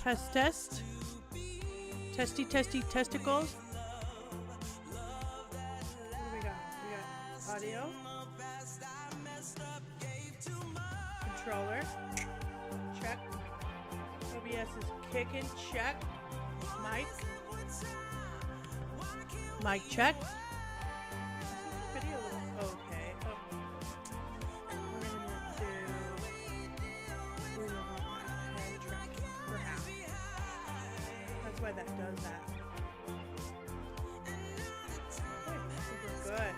Test, test. Testy, testy, testicles. What do we got? We got audio. Controller. Check. OBS is kicking. Check. Mic. Mic check. Video looks okay. Oh. We're gonna do hand tracking perhaps. That's why that does that. Okay, super good.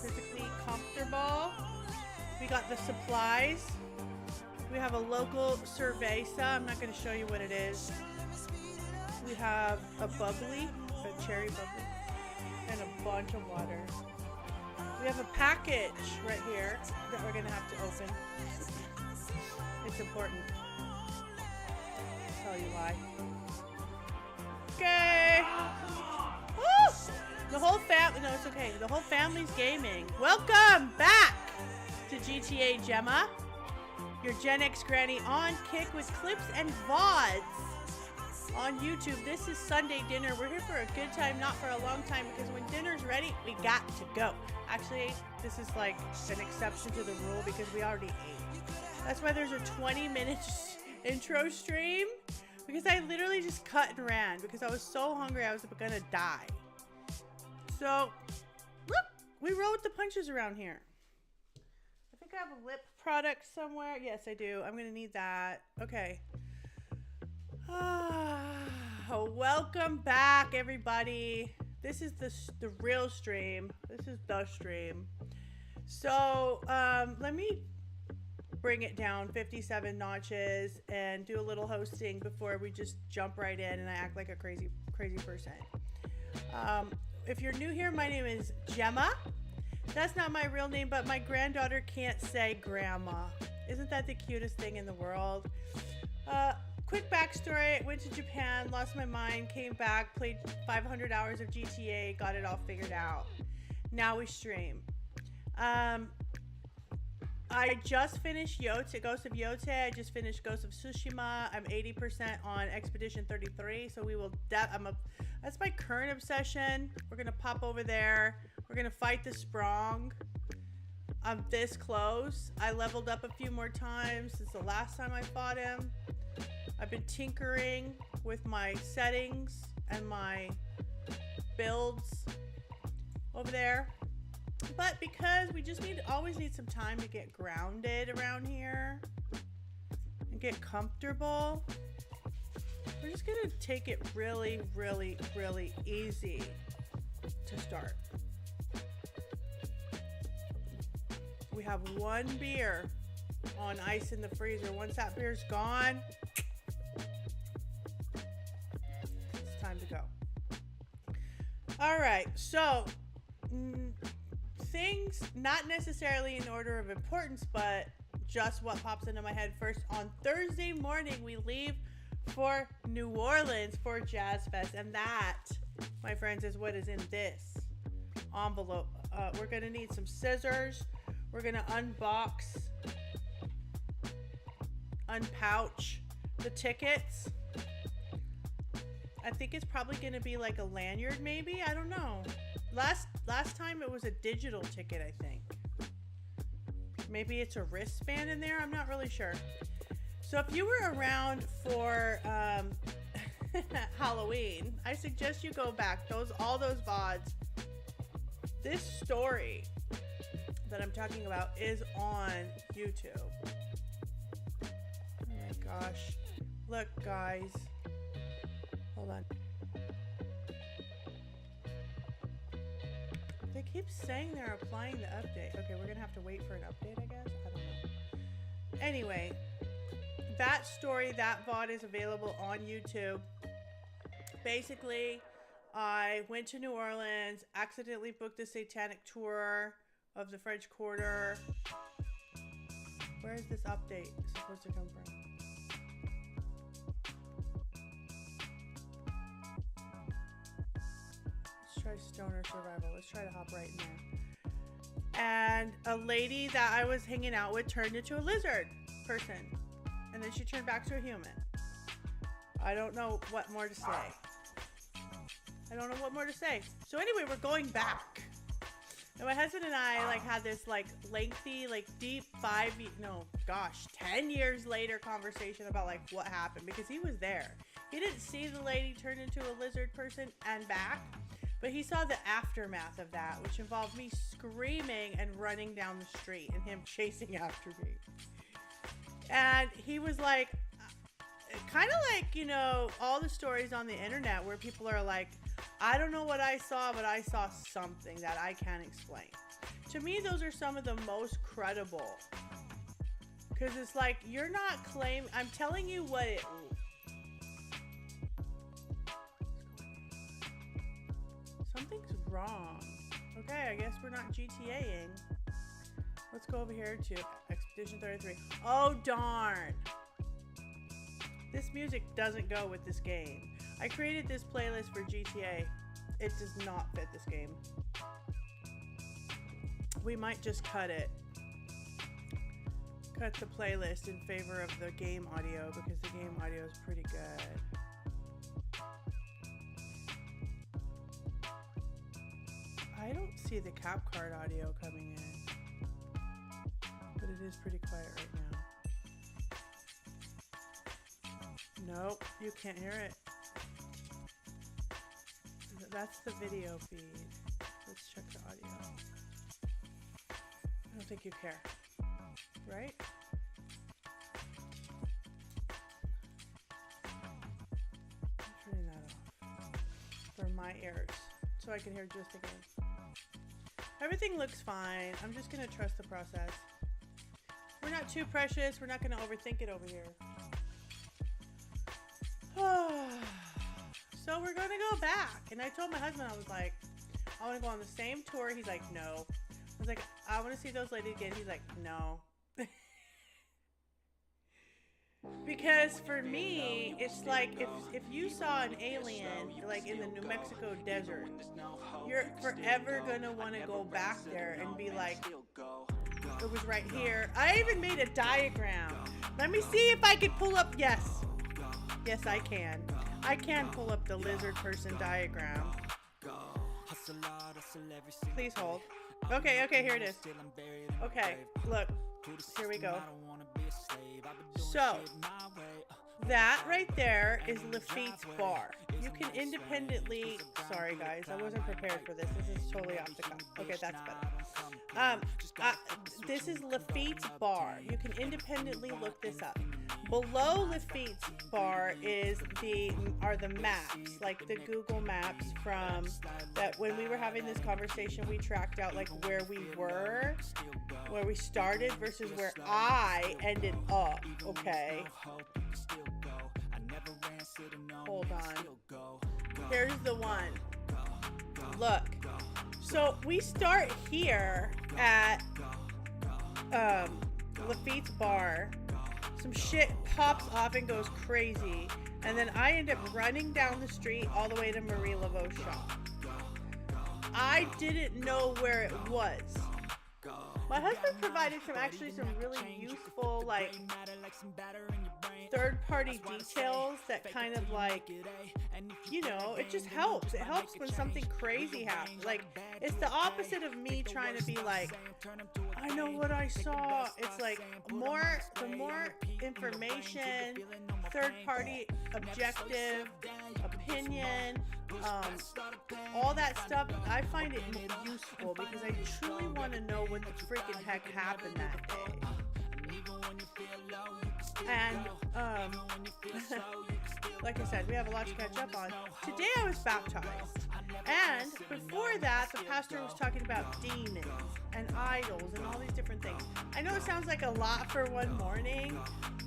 Physically comfortable. We got the supplies. We have a local cerveza. I'm not going to show you what it is. We have a bubbly, a cherry bubbly, and a bunch of water. We have a package right here that we're going to have to open. It's important. I'll tell you why. Okay. Woo! The whole family, no, it's okay. The whole family's gaming. Welcome back to Gtagemma. Your Gen X granny on kick with clips and VODs on YouTube. This is Sunday dinner. We're here for a good time, not for a long time, because when dinner's ready, we got to go. Actually, this is like an exception to the rule because we already ate. That's why there's a 20-minute intro stream, because I literally just cut and ran because I was so hungry I was gonna die. So, look, we roll with the punches around here. I think I have a lip product somewhere. Yes, I do. I'm gonna need that. Okay. Welcome back, everybody. This is the real stream. This is the stream. So, let me bring it down 57 notches and do a little hosting before we just jump right in and I act like a crazy person. If you're new here, my name is Gemma. That's not my real name, but my granddaughter can't say grandma. Isn't that the cutest thing in the world? Quick backstory, went to Japan, lost my mind, came back, played 500 hours of GTA, got it all figured out. Now we stream. I just finished Yote, Ghost of Yote. I just finished Ghost of Tsushima. I'm 80% on Expedition 33, so we will, that's my current obsession. We're gonna pop over there. We're gonna fight the Sprong. I'm this close. I leveled up a few more times since the last time I fought him. I've been tinkering with my settings and my builds over there. But because we just always need some time to get grounded around here and get comfortable, we're just gonna take it really, really, really easy to start. We have one beer on ice in the freezer. Once that beer's gone, it's time to go. All right, so things not necessarily in order of importance, but just what pops into my head first. On Thursday morning, we leave for New Orleans for Jazz Fest, and that, my friends, is what is in this envelope. We're gonna need some scissors. We're gonna unbox, unpouch the tickets. I think it's probably gonna be like a lanyard, maybe. I don't know. Last time it was a digital ticket, I think. Maybe it's a wristband in there. I'm not really sure. So if you were around for Halloween, I suggest you go back. All those VODs. This story that I'm talking about is on YouTube. Oh my gosh. Look, guys. Hold on. They keep saying they're applying the update. Okay, we're gonna have to wait for an update, I guess. I don't know. Anyway, that story, that VOD is available on YouTube. Basically, I went to New Orleans, accidentally booked a satanic tour of the French Quarter. Where is this update supposed to come from? Let's try Stoner Survival. Let's try to hop right in there. And a lady that I was hanging out with turned into a lizard person. And then she turned back to a human. I don't know what more to say. I don't know what more to say. So anyway, we're going back. And my husband and I like had this like lengthy, like deep 10 years later conversation about like what happened, because he was there. He didn't see the lady turn into a lizard person and back, but he saw the aftermath of that, which involved me screaming and running down the street and him chasing after me. And he was like, kind of like, you know, all the stories on the internet where people are like, I don't know what I saw, but I saw something that I can't explain. To me, those are some of the most credible. Because it's like, you're not claiming, I'm telling you what it... Something's wrong. Okay, I guess we're not GTAing. Let's go over here to Expedition 33. Oh, darn. This music doesn't go with this game. I created this playlist for GTA. It does not fit this game. We might just cut it. Cut the playlist in favor of the game audio, because the game audio is pretty good. I don't see the cap card audio coming in, but it is pretty quiet right now. Nope, you can't hear it. That's the video feed. Let's check the audio. I don't think you care, right? I'm turning that off for my ears so I can hear just again. Everything looks fine. I'm just gonna trust the process. We're not too precious. We're not gonna overthink it over here. So we're gonna go back. And I told my husband, I was like, I wanna go on the same tour. He's like, no. I was like, I wanna see those ladies again. He's like, no. Because for me, it's like if you saw an alien like in the New Mexico desert, you're forever gonna wanna go back there and be like, it was right here. I even made a diagram. Let me see if I can pull up, yes. Yes, I can. I can pull up the lizard person diagram. Please hold. Okay, here it is. Okay, look. Here we go. So, that right there is Lafitte's bar. You can independently... Sorry, guys. I wasn't prepared for this. This is totally off the cuff. Okay, that's better. This is Lafitte's bar. You can independently look this up. Below Lafitte's bar are the maps, like the Google Maps from that. When we were having this conversation, we tracked out like where we were, where we started versus where I ended up. Okay. Hold on. Here's the one. Look. So we start here at Lafitte's bar. Some shit pops off and goes crazy, and then I end up running down the street all the way to Marie Laveau's shop. I didn't know where it was. My husband provided some really useful like third-party details that kind of like, you know, it just helps. It helps when something crazy happens. Like, it's the opposite of me trying to be like, I know what I saw. It's like the more information, third-party objective, opinion, all that stuff, I find it useful because I truly want to know what the freaking heck happened that day. And like I said, we have a lot to catch up on. Today I was baptized, and before that the pastor was talking about demons and idols and all these different things. I know it sounds like a lot for one morning,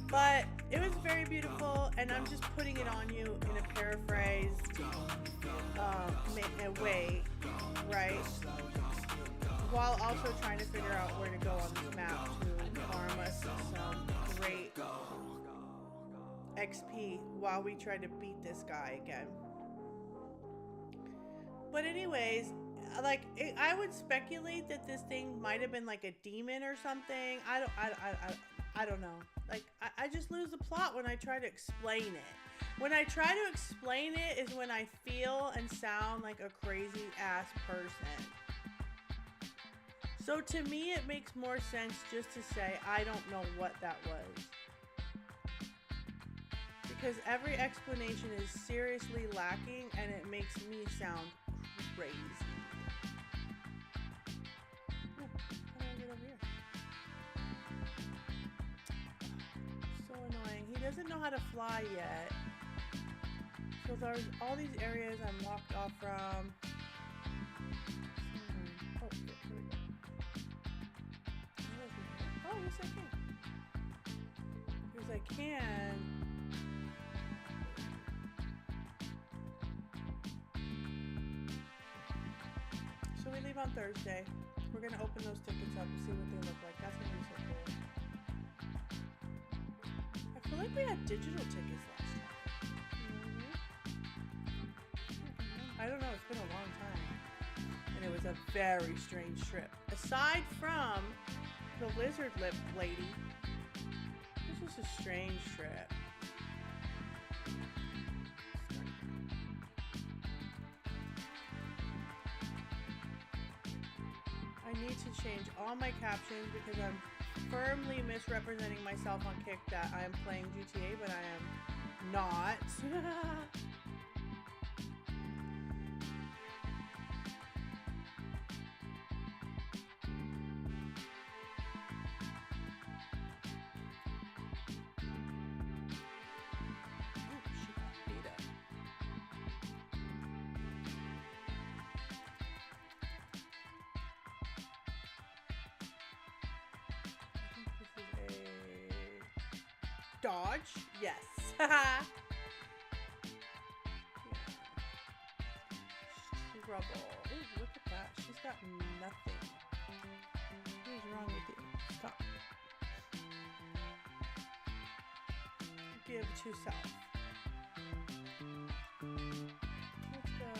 but it was very beautiful, and I'm just putting it on you in a paraphrased way, right? While also trying to figure out where to go on this map to farm us some great XP while we try to beat this guy again. But anyways, like I would speculate that this thing might have been like a demon or something. I don't know. Like I just lose the plot when I try to explain it. When I try to explain it is when I feel and sound like a crazy ass person. So to me, it makes more sense just to say, I don't know what that was. Because every explanation is seriously lacking and it makes me sound crazy. Ooh, how do I get over here? So annoying. He doesn't know how to fly yet. So there's all these areas I'm locked off from. Oh, here we go. Oh, yes I can. Because I can. So we leave on Thursday. We're going to open those tickets up and see what they look like. That's going to be so cool. I feel like we had digital tickets last time. I don't know, it's been a long time. And it was a very strange trip. Aside from the lizard lip lady, this was a strange trip. I need to change all my captions because I'm firmly misrepresenting myself on Kick that I am playing GTA, but I am not. Dodge? Yes. Yeah. Trouble. Ooh, look at that. She's got nothing. What is wrong with you? Stop. Give to self. Let's go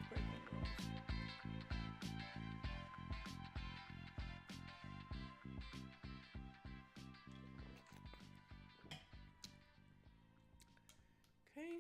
breaking rules. Okay.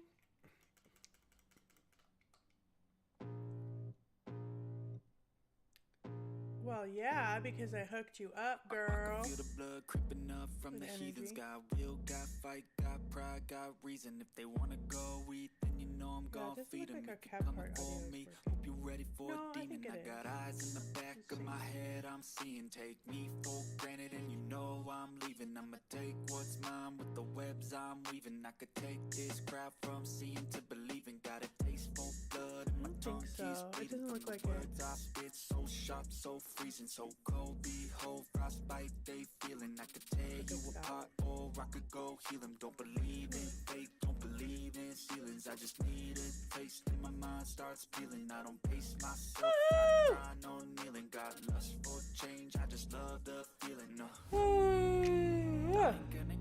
Well, yeah, because I hooked you up, girl. Feel the blood creeping up from the heathens. Got will, got fight, got pride, got reason. If they wanna go eat, then you know I'm gonna feed them. Like Coming for me. Hope you ready for a demon. I got eyes in the back of my head. I'm seeing. Take me for granted, and you know I'm leaving. I'ma take what's mine with the webs I'm weaving. I could take this crowd from seeing to believing. Got a taste for blood, and my tongue keeps bleeding. It doesn't look like words I spit so sharp, so freezing, so cold. Behold, frostbite they feeling. I could tear you apart, or I could go heal them. Don't believe in fate, don't believe in ceilings. I just need a taste, and my mind starts peeling. I don't pace myself, I grind on kneeling. Got lust for change, I just love the feeling.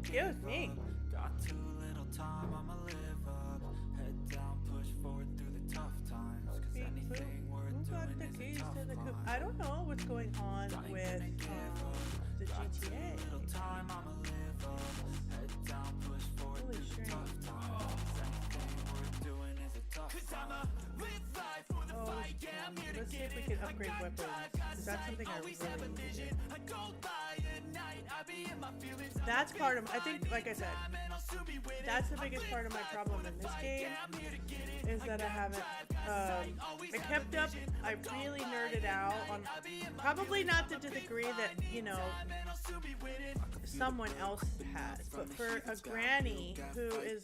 Excuse me. Got too little time, I'ma live up. Head down, push forward through the tough times. Cause anything worth doing is a tough climb. I don't know what's going on with the GTA. Little time, I'ma live up. Head down, push forward Holy through the shit. tough times. Anything worth doing is a tough climb. Let's see if we can upgrade weapons. Because that's something I really need to do. That's part of, I think, like I said, that's the biggest part of my problem in this game, is that I haven't, I kept up, I really nerded out on, probably not to the degree that, you know, someone else has, but for a granny who is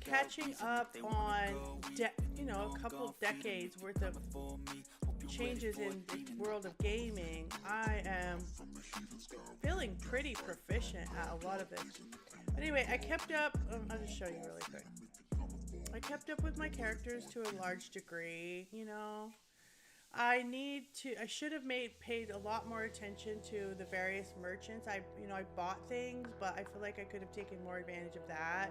catching up on, you know, a couple decades worth of changes in the world of gaming, I am feeling pretty proficient at a lot of it. Anyway, I kept up, I'll just show you really quick. I kept up with my characters to a large degree, you know. I should have paid a lot more attention to the various merchants. I bought things, but I feel like I could have taken more advantage of that.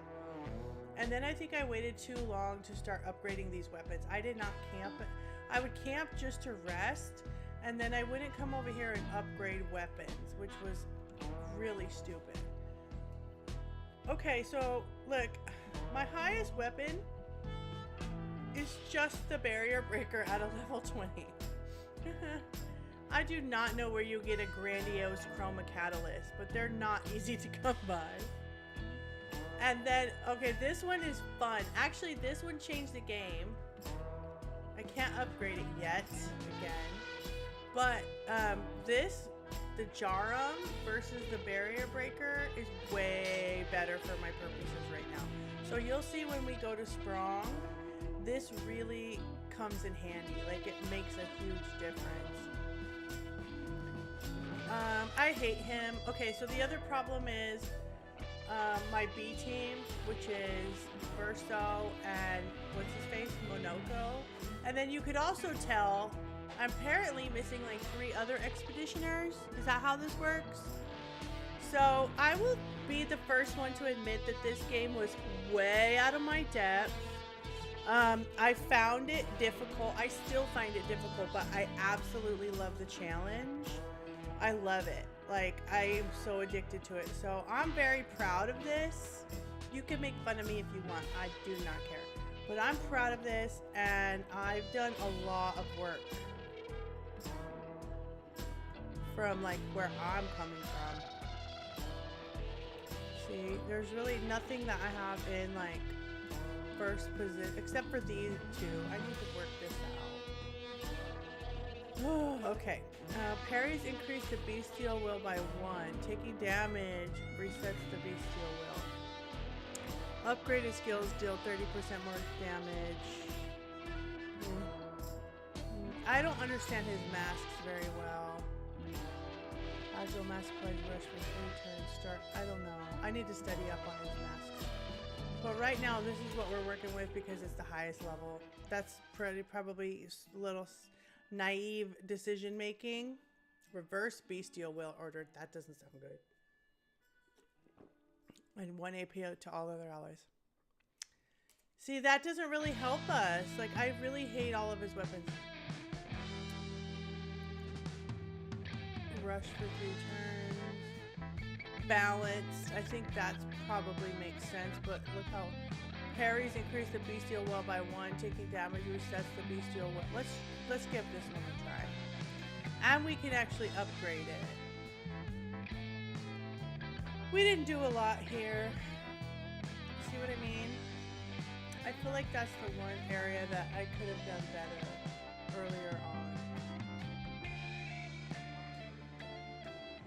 And then I think I waited too long to start upgrading these weapons. I did not camp. I would camp just to rest, and then I wouldn't come over here and upgrade weapons, which was really stupid. Okay, so look, My highest weapon is just the barrier breaker at a level 20. I do not know where you get a grandiose chroma catalyst, but they're not easy to come by. And then, okay, this one is fun. Actually, this one changed the game. I can't upgrade it yet, again. But the Jarum versus the barrier breaker is way better for my purposes right now. So you'll see when we go to Sprong, this really comes in handy. Like, it makes a huge difference. I hate him. Okay, so the other problem is my B team, which is Verso and what's his face? Monoko. And then you could also tell I'm apparently missing like 3 other expeditioners. Is that how this works? So I will be the first one to admit that this game was way out of my depth. I found it difficult. I still find it difficult, but I absolutely love the challenge. I love it. Like, I am so addicted to it. So I'm very proud of this. You can make fun of me if you want. I do not care. But I'm proud of this, and I've done a lot of work from like where I'm coming from. See, there's really nothing that I have in like first position except for these 2. I need to work this out. Okay. Parries increase the bestial will by 1. Taking damage resets the bestial will. Upgraded skills deal 30% more damage. I don't understand his masks very well. Agile mask plays rush for 3 turns. Start. I don't know. I need to study up on his masks. But right now, this is what we're working with because it's the highest level. That's probably a little naive decision making. Reverse bestial will order. That doesn't sound good. And 1 AP to all other allies. See, that doesn't really help us. Like, I really hate all of his weapons. Rush for 3 turns. Balanced. I think that's probably makes sense, but look how parries increase the bestial will by 1. Taking damage resets the bestial will. Let's give this one a try. And we can actually upgrade it. We didn't do a lot here. See what I mean? I feel like that's the one area that I could have done better earlier on.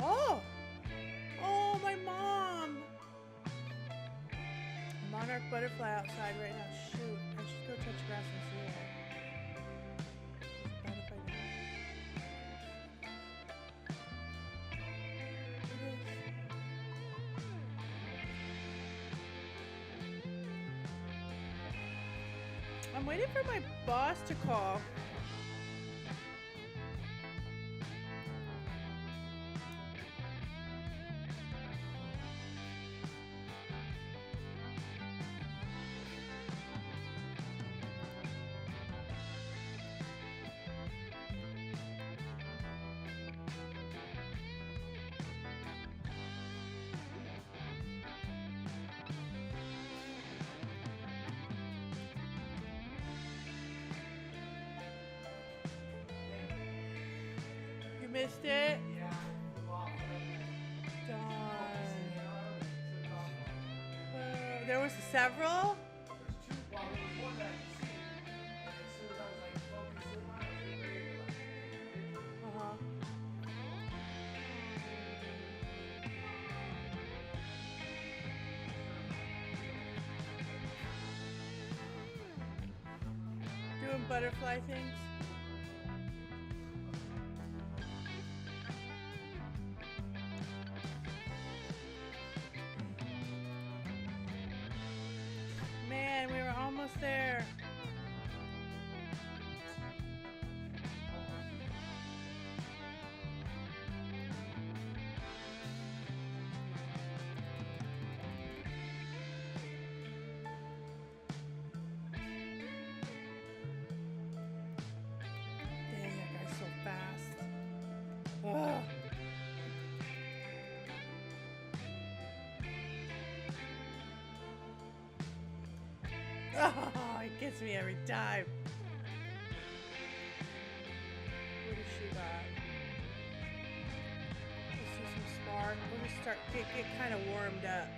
Oh! Oh, my mom! Monarch butterfly outside right now. Shoot, I should go touch grass and see it. I'm waiting for my boss to call. Missed it? Yeah. Darn. There was several? There's 2. Well, there was one that I could see. And as soon as I was like focusing on it, Uh-huh. Doing butterfly things? Man, we were almost there. Oh, it gets me every time. What does she got? Let's do some spark. We'll just start get kind of warmed up.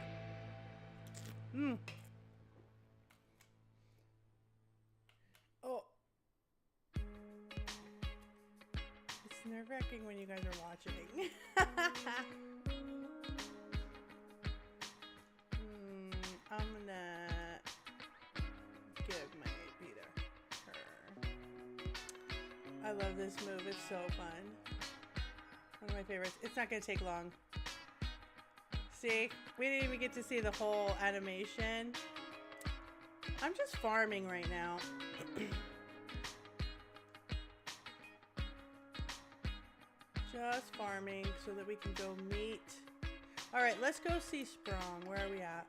Oh. It's nerve-wracking when you guys are watching. I'm gonna give my AP to her. I love this move. It's so fun. One of my favorites. It's not gonna take long. See? We didn't even get to see the whole animation. I'm just farming right now. Just farming so that we can go meet. All right, let's go see Sprung. Where are we at?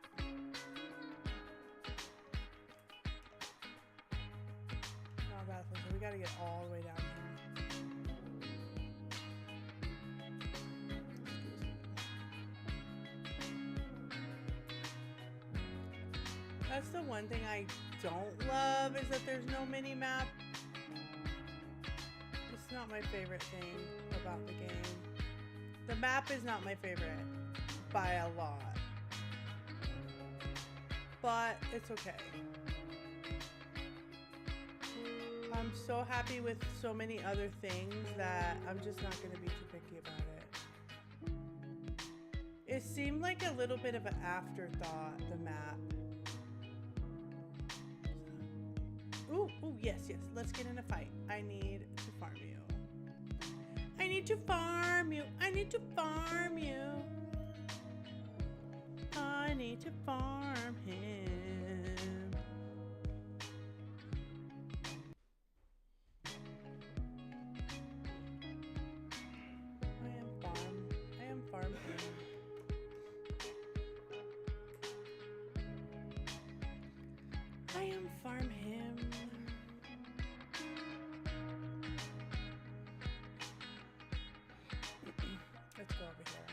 Not bad. So we gotta get all the way down here. That's the one thing I don't love, is that there's no mini map. It's not my favorite thing about the game. The map is not my favorite by a lot, but it's okay. I'm so happy with so many other things that I'm just not going to be too picky about it. It seemed like a little bit of an afterthought, the map. Ooh, yes. Let's get in a fight. I need to farm you. I need to farm you. I need to farm you. I need to farm him. I am farm him. I am farm him. Let's go over here.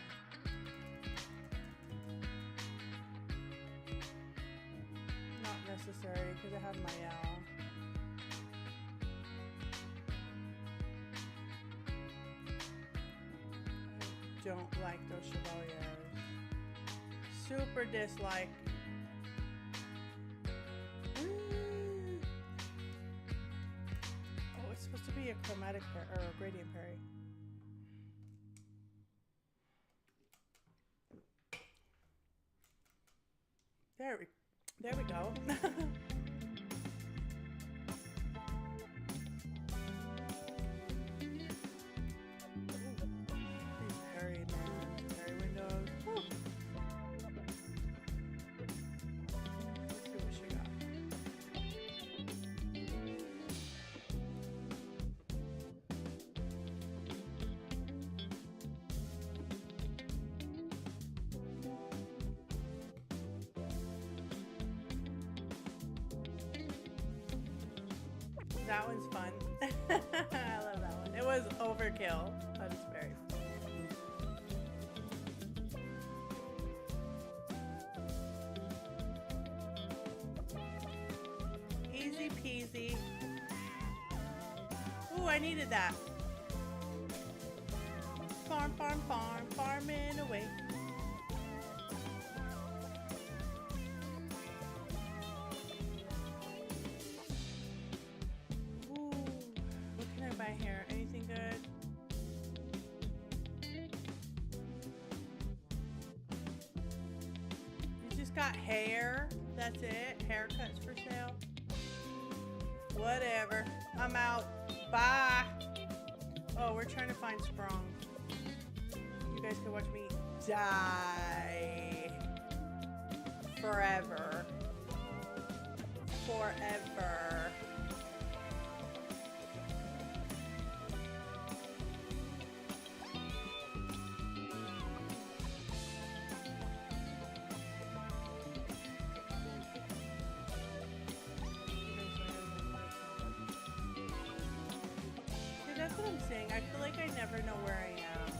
Not necessary because I have my owl. I don't like those chevaliers. Super dislike. Oh, it's supposed to be a chromatic parry or a gradient parry. There we go. Parry windows. Woo. Let's see what she got. That one's fun. I love that one. It was overkill, but it's very fun. Easy peasy. Ooh, I needed that. Farming away. Here, anything good? You just got hair. That's it. Haircuts for sale. Whatever. I'm out. Bye. Oh, we're trying to find Sprung. You guys can watch me die forever. Forever. That's what I'm saying. I feel like I never know where I am.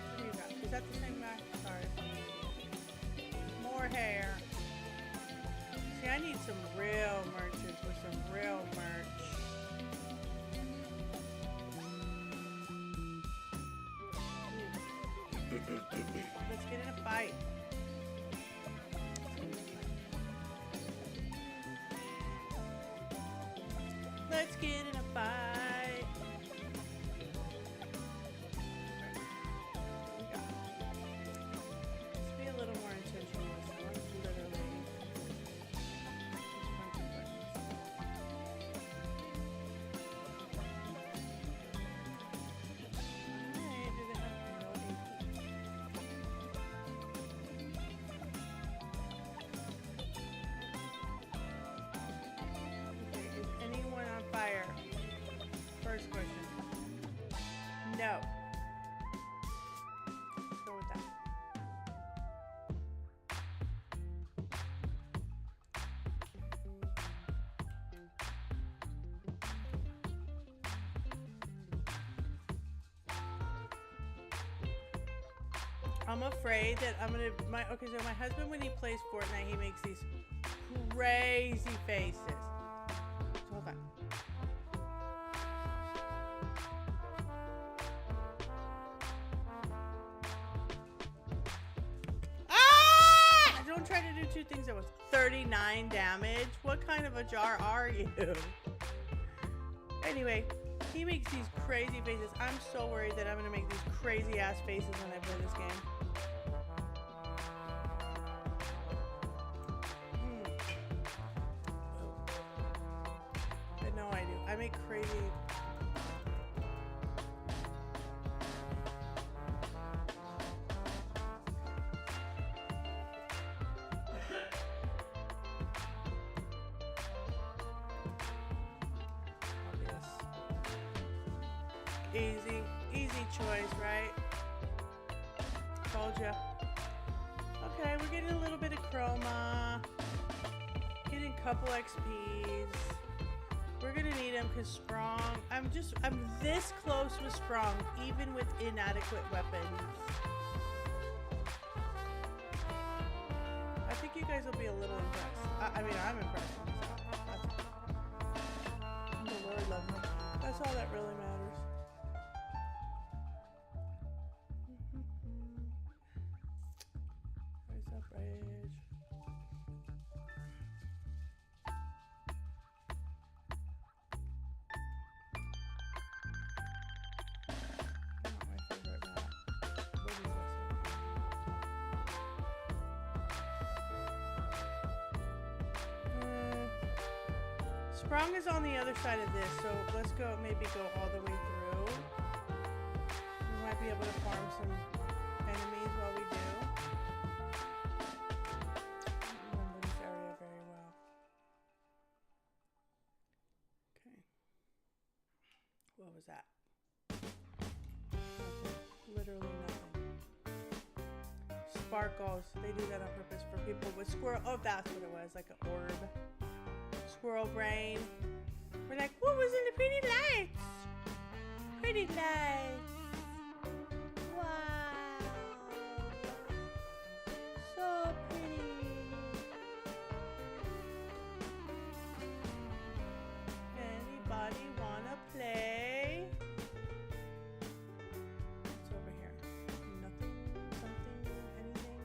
What do you got? Is that the same guy? Sorry. More hair. some real merchants with some real merch. Let's get in a fight. Let's get in a fight. Let's be a little more intentional with this one. Literally. Hey, do they have no AP? Okay, is anyone on fire? First question. No. Let's go with that. I'm afraid that I'm gonna okay, so my husband, when he plays Fortnite, he makes these crazy faces. So hold on. Ah! Don't try to do two things at once. 39 damage? What kind of a jar are you? Anyway, he makes these crazy faces. I'm so worried that I'm gonna make these crazy ass faces when I play this game. I know I do. I make crazy. Easy choice, right? Told ya. Okay, we're getting a little bit of chroma. Getting a couple XPs. We're gonna need them because strong. I'm this close with strong, even with inadequate weapons. I think you guys will be a little impressed. I mean, I'm impressed. So the Lord loves me. That's all that really matters. Rise up, rage. Not my favorite map. What is this? Sprung is on the other side of this, so let's go, maybe go all the way through. We might be able to farm some enemies while we do. I don't remember this area very well. Okay. What was that? Nothing. Literally nothing. Sparkles. They do that on purpose for people with squirrel. Oh, that's what it was. Like an orb. Squirrel brain. We're like, what was in the pretty lights? Pretty lights. Wow. So pretty. Anybody wanna play? What's over here? Nothing, something, anything?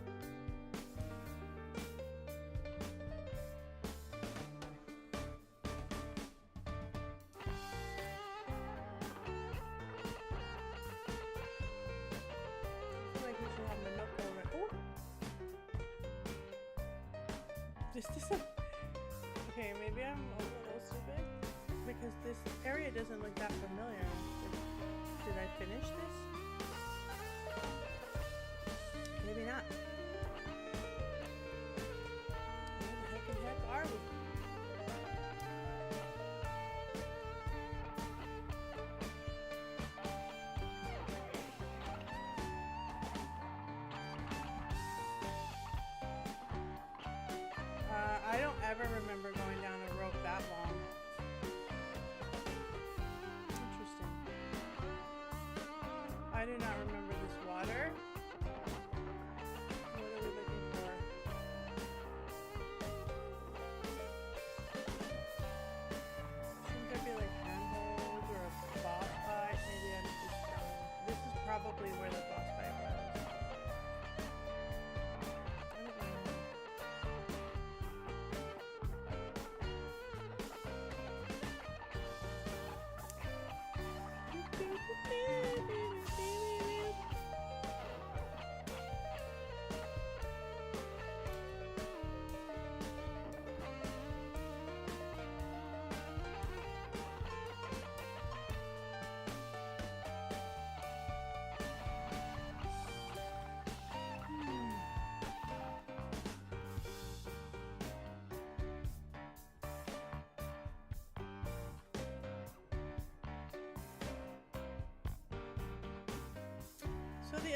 I feel like we should have Minoko right. Oh! Is this a... Okay, maybe I'm a little stupid. Because this area doesn't look that familiar. Did I finish this? Maybe not. Where the heck are we? I don't ever remember going down a rope that long. Interesting. I do not remember this water. What are we looking for?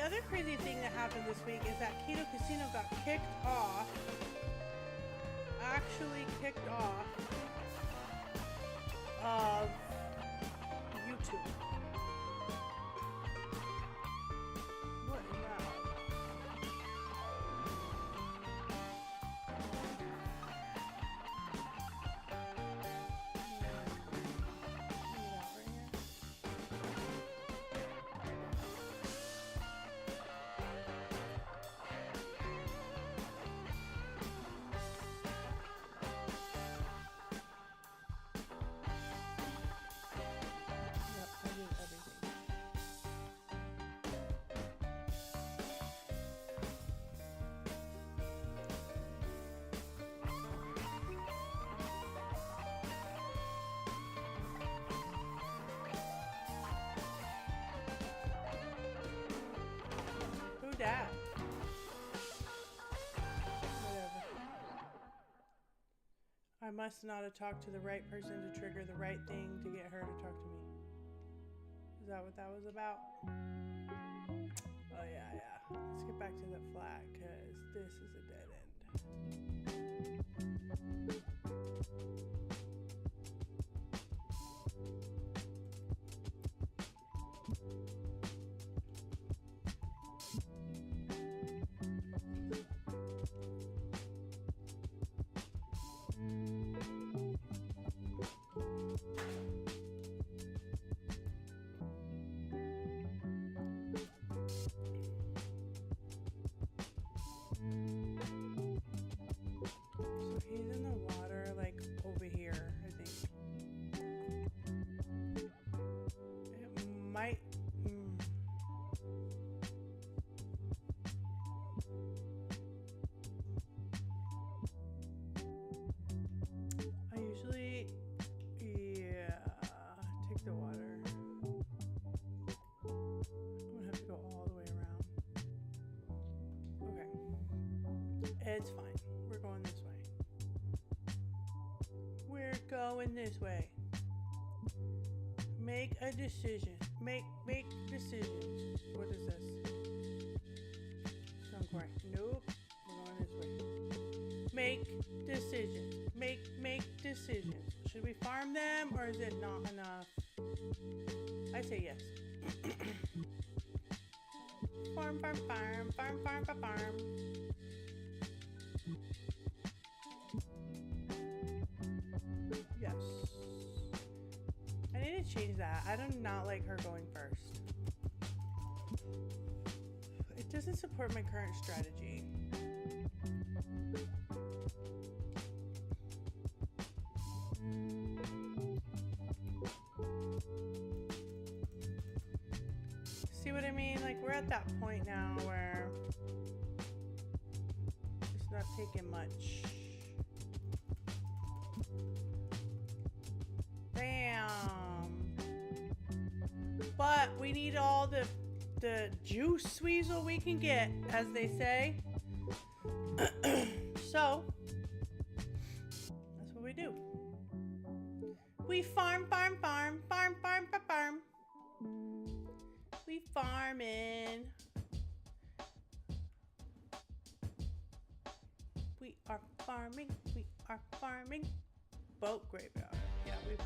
other crazy thing that happened this week is that Keto Casino got kicked off. Actually kicked off of YouTube. What is that? That. Whatever. I must not have talked to the right person to trigger the right thing to get her to talk to me. Is that what that was about? Oh yeah, yeah. Let's get back to the flag because this is a dead end. He's in the water, like over here, I think. It might. I usually, take the water. I'm gonna have to go all the way around. Okay. It's fine. We're going this way. We're going this way. Make a decision. Make decisions. What is this? Somewhere. Nope. We're going this way. Make decisions. Make decisions. Should we farm them or is it not enough? I say yes. Farm. Yes. I need to change that. I do not like her going first. It doesn't support my current strategy. See what I mean? Like, we're at that point now where it's not taking much. Bam. But we need all the juice weasel we can get, as they say. So that's what we do. We farm. We farming. We are farming. Boat graveyard. Yeah, we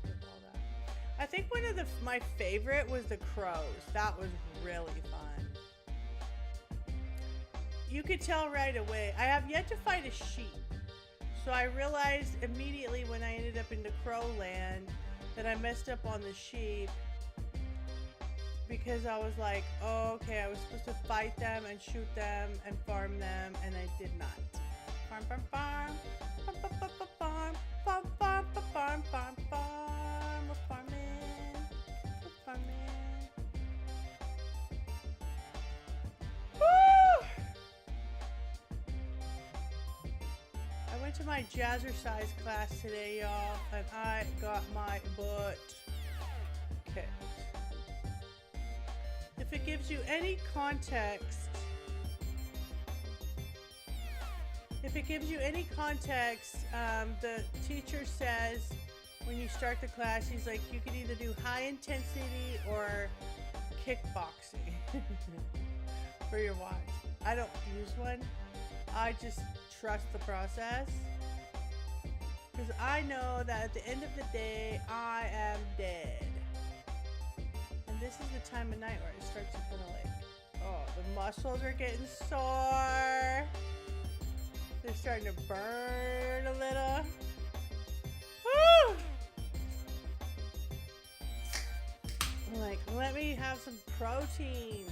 skipped all that. I think one of my favorite was the crows. That was really fun. You could tell right away. I have yet to fight a sheep. So I realized immediately when I ended up in the crow land that I messed up on the sheep. Because I was like, oh, okay, I was supposed to fight them and shoot them and farm them, and I did not. Farm. We're farming. Woo! I went to my jazzercise class today, y'all, and I got my butt kicked. If it gives you any context, the teacher says when you start the class, he's like, you can either do high intensity or kickboxing. for your watch. I don't use one. I just trust the process. Because I know that at the end of the day, I am dead. And this is the time of night where it starts to kind of like, oh, the muscles are getting sore. They're starting to burn a little. Woo! I'm like, let me have some protein,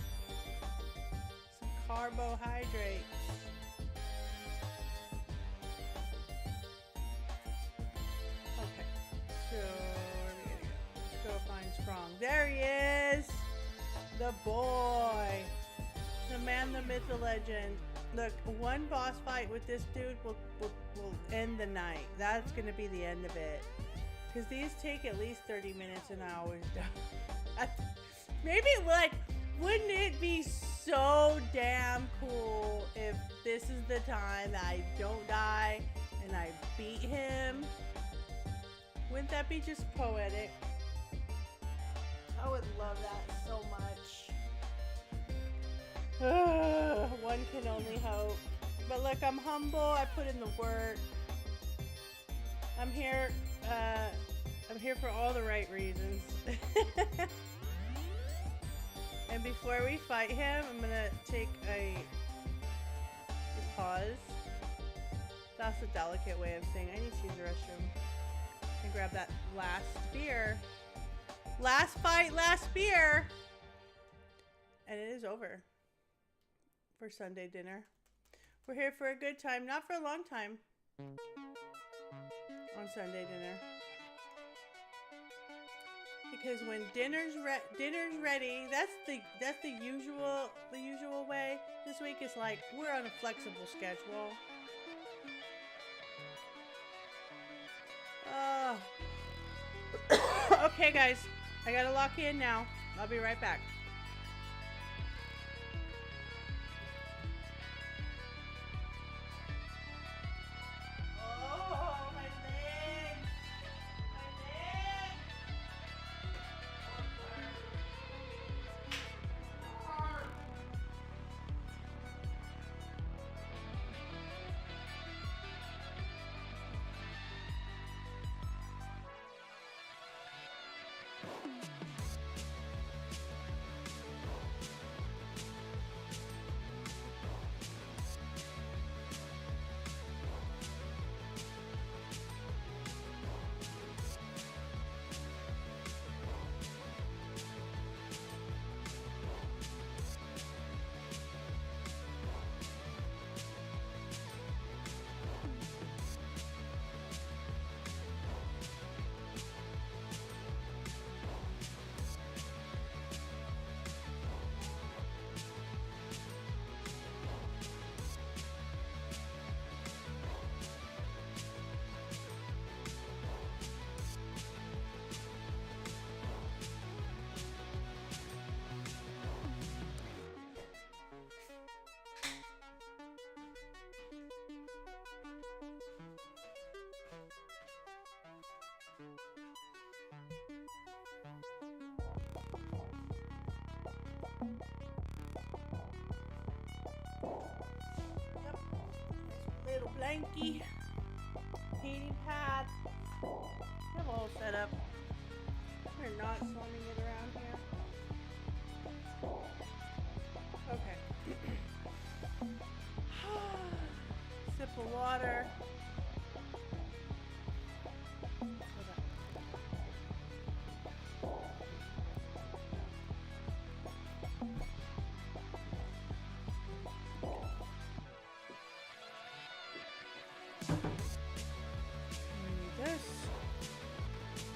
some carbohydrates. Okay, so where are we gonna go? Let's go find Strong. There he is! The boy! The man, the myth, the legend. Look, one boss fight with this dude will end the night. That's gonna be the end of it. Because these take at least 30 minutes and I always die. Maybe, like, wouldn't it be so damn cool if this is the time that I don't die and I beat him? Wouldn't that be just poetic? I would love that so much. One can only hope. But look, I'm humble. I put in the work. I'm here for all the right reasons. And before we fight him, I'm gonna take a pause. That's a delicate way of saying I need to use the restroom and grab that last beer. Last fight, last beer. And it is over for Sunday dinner. We're here for a good time, not for a long time. On Sunday dinner. Because when dinner's ready, that's the usual way. This week is like we're on a flexible schedule. Okay, guys, I gotta lock in now. I'll be right back. Little blankie, heating pad. I have all set up. We're not slumming it around here. Okay. Sip of water.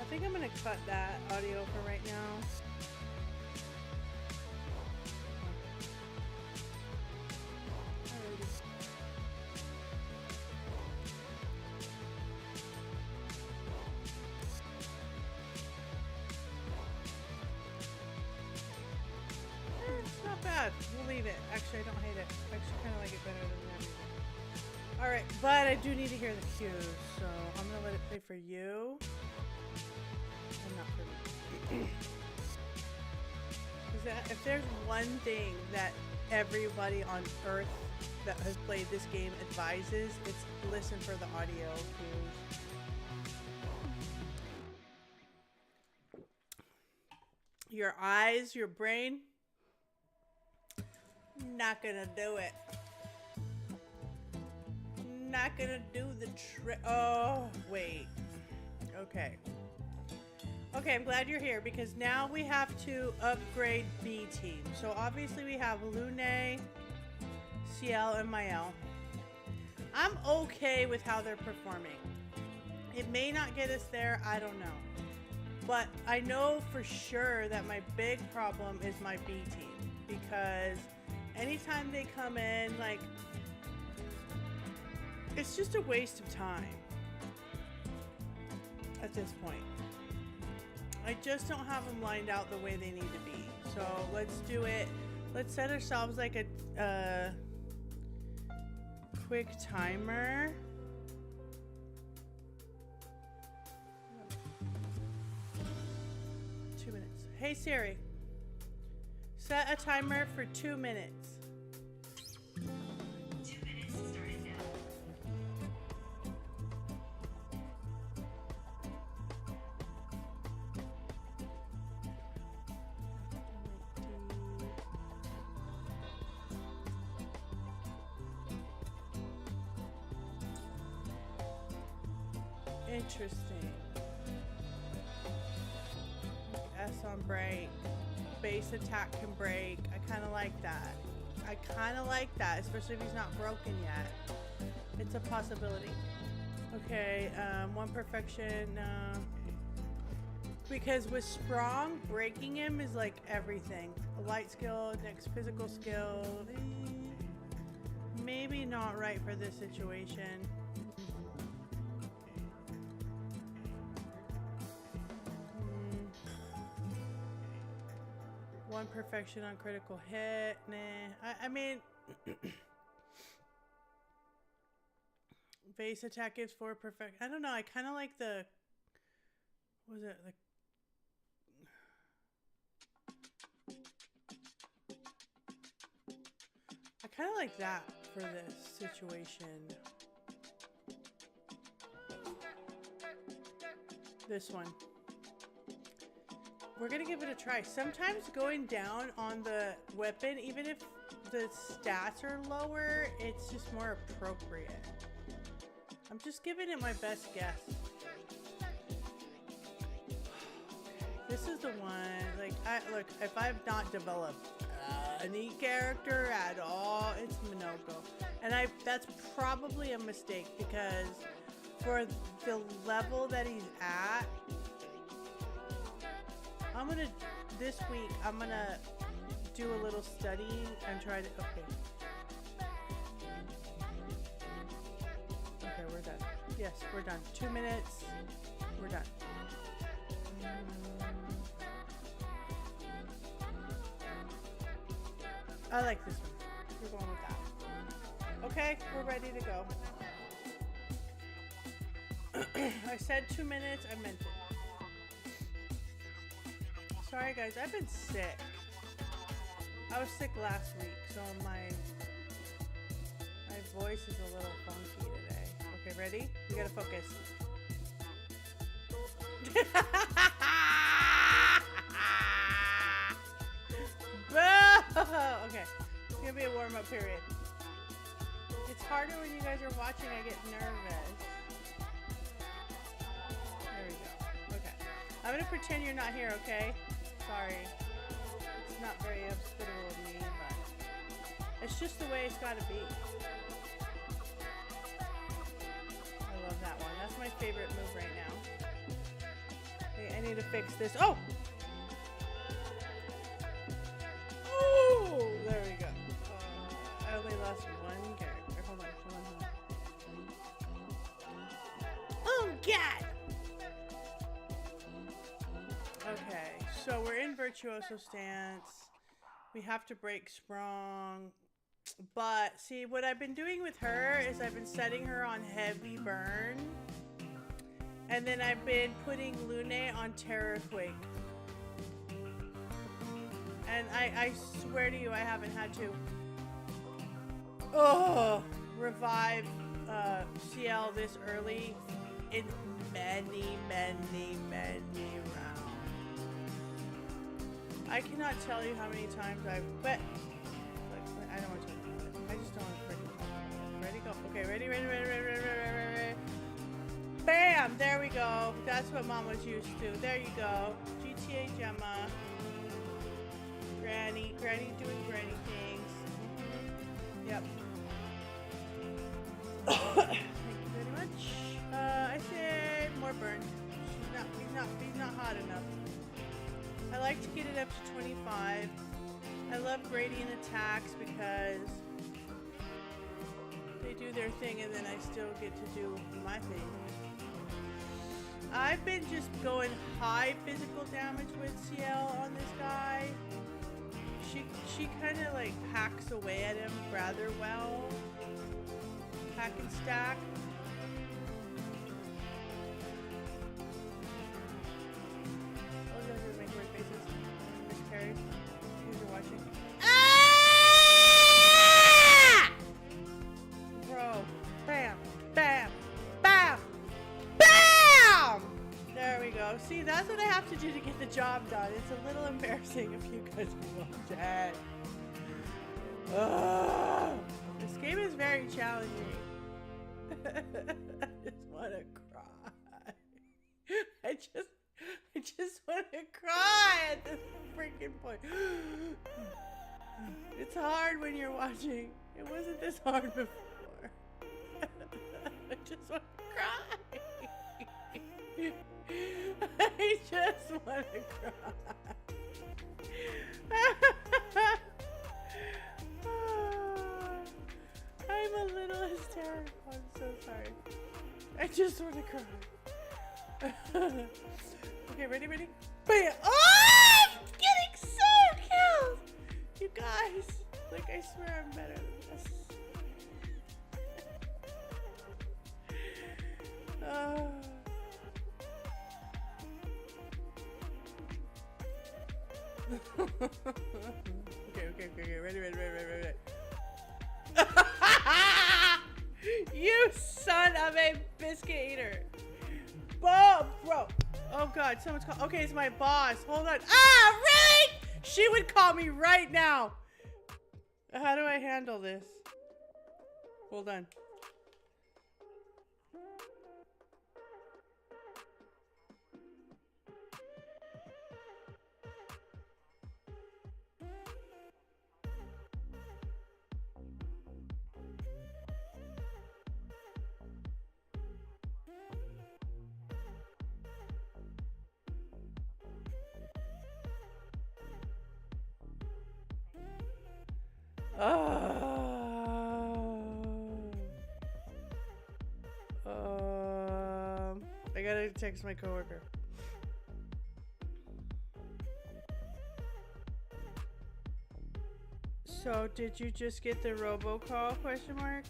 I think I'm gonna cut that audio for right now. It's not bad. We'll leave it. Actually, I don't hate it. I actually kind of like it better than everything. Alright, but I do need to hear the cues, so I'm gonna let it play for you. And not for me. Because if there's one thing that everybody on Earth that has played this game advises, it's listen for the audio cues. Your eyes, your brain, not gonna do it. Not gonna do the trick. Oh, wait. Okay. Okay, I'm glad you're here because now we have to upgrade B team. So obviously we have Lune, CL, and Mael. I'm okay with how they're performing. It may not get us there, I don't know. But I know for sure that my big problem is my B team because anytime they come in, like, it's just a waste of time at this point. I just don't have them lined out the way they need to be. So let's do it. Let's set ourselves like a quick timer. 2 minutes. Hey Siri, set a timer for 2 minutes. 2 minutes starting now. Interesting. S on break. Base attack can break. I kind of like that. I kind of like that, especially if he's not broken yet. It's a possibility. Okay, one perfection. Because with Sprong, breaking him is like everything. A light skill, next physical skill. Maybe not right for this situation. One perfection on critical hit. Nah. I mean, base attack gives 4 perfect. I don't know. I kind of like the. What was it like? I kind of like that for this situation. This one. We're gonna give it a try. Sometimes going down on the weapon, even if the stats are lower, it's just more appropriate. I'm just giving it my best guess. This is the one, like, look, if I've not developed any character at all, it's Minoko. And that's probably a mistake because for the level that he's at, this week, I'm gonna do a little studying and try to, okay, we're done. Yes, we're done. 2 minutes, we're done. I like this one. We're going with that. Okay, we're ready to go. I said 2 minutes, I meant it. Sorry guys, I've been sick. I was sick last week, so my voice is a little funky today. Okay, ready? We gotta focus. Okay, it's gonna be a warm-up period. It's harder when you guys are watching, I get nervous. There we go. Okay. I'm gonna pretend you're not here, okay? Sorry. It's not very hospitable of me, but it's just the way it's gotta be. I love that one. That's my favorite move right now. Okay, I need to fix this. Oh! Oh! There we go. I only lost one character. Hold on. Oh, God! Okay, so we're in Virtuoso stance. We have to break Sprong. But, see, what I've been doing with her is I've been setting her on heavy burn. And then I've been putting Lune on Terror Quake. And I swear to you, I haven't had to. Oh, revive CL this early in many rounds. I cannot tell you how many times I've, but I don't want to talk about it. I just don't want to freaking talk about it. Ready, go. Okay, ready. Bam! There we go. That's what Mom was used to. There you go. Gtagemma. Granny doing granny things. Yep. Thank you very much. I say more burn. He's not hot enough. I like to get it up to 25. I love gradient attacks because they do their thing and then I still get to do my thing. I've been just going high physical damage with CL on this guy. She kind of like hacks away at him rather well. Hack and stack. Oh, those are my weird faces. Miscarried. You guys are watching. Ah! Bro. Bam. Bam. Bam. Bam! There we go. See, that's what I have to do to get the job done. It's a little embarrassing if you guys watch it. This game is very challenging. I just want to cry. I just want to cry at this freaking point. It's hard when you're watching. It wasn't this hard before. I just want to cry. I just want to cry. I'm a little hysterical. I'm so sorry. I just want to cry. Okay, ready? Bam! Oh, I'm getting so killed! You guys, like I swear I'm better than this. Okay, ready. You son of a biscuit eater. Bro. Oh God, someone's called. Okay, it's my boss. Hold on. Ah, really? She would call me right now. How do I handle this? Hold on. I gotta text my coworker. So, did you just get the robocall? Question mark.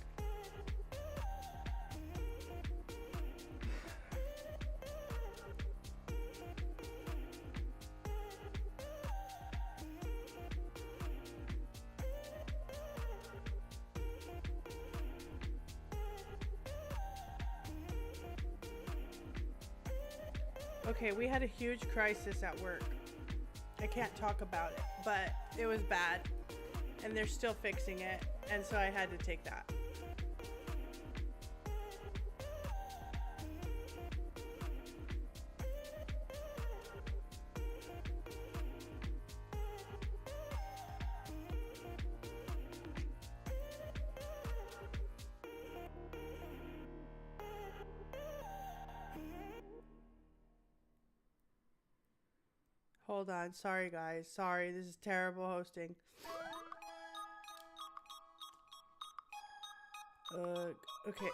Okay, we had a huge crisis at work. I can't talk about it, but it was bad. And they're still fixing it, and so I had to take that. Hold on. Sorry, guys. Sorry. This is terrible hosting. Okay.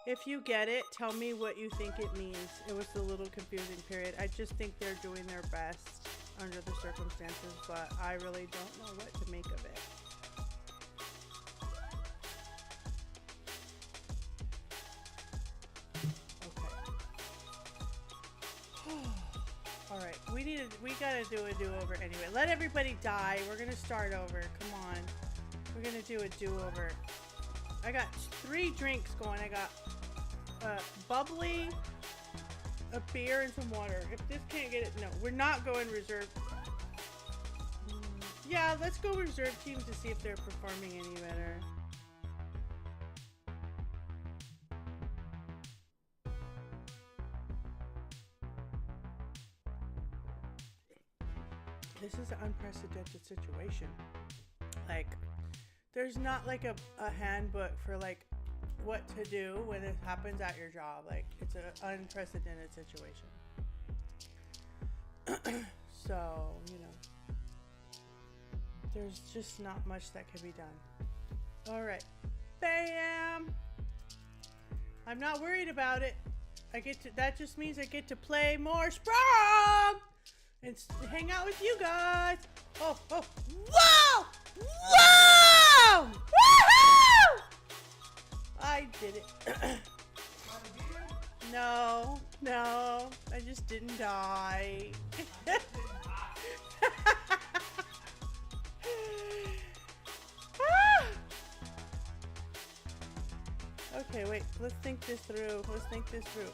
If you get it, tell me what you think it means. It was a little confusing period. I just think they're doing their best under the circumstances, but I really don't know what to make of it. All right, we gotta do a do-over anyway. Let everybody die. We're gonna start over. Come on, we're gonna do a do-over. I got 3 drinks going. I got bubbly, a beer, and some water. If this can't get it, no, we're not going reserve. Yeah, let's go reserve team to see if they're performing any better. This is an unprecedented situation. Like, there's not like a handbook for like what to do when it happens at your job. Like, it's an unprecedented situation. So, you know, there's just not much that can be done. All right, bam. I'm not worried about it. That just means I get to play more Sprung and hang out with you guys. Oh, whoa! Whoa! Woohoo! I did it. No, I just didn't die. Okay, wait, let's think this through.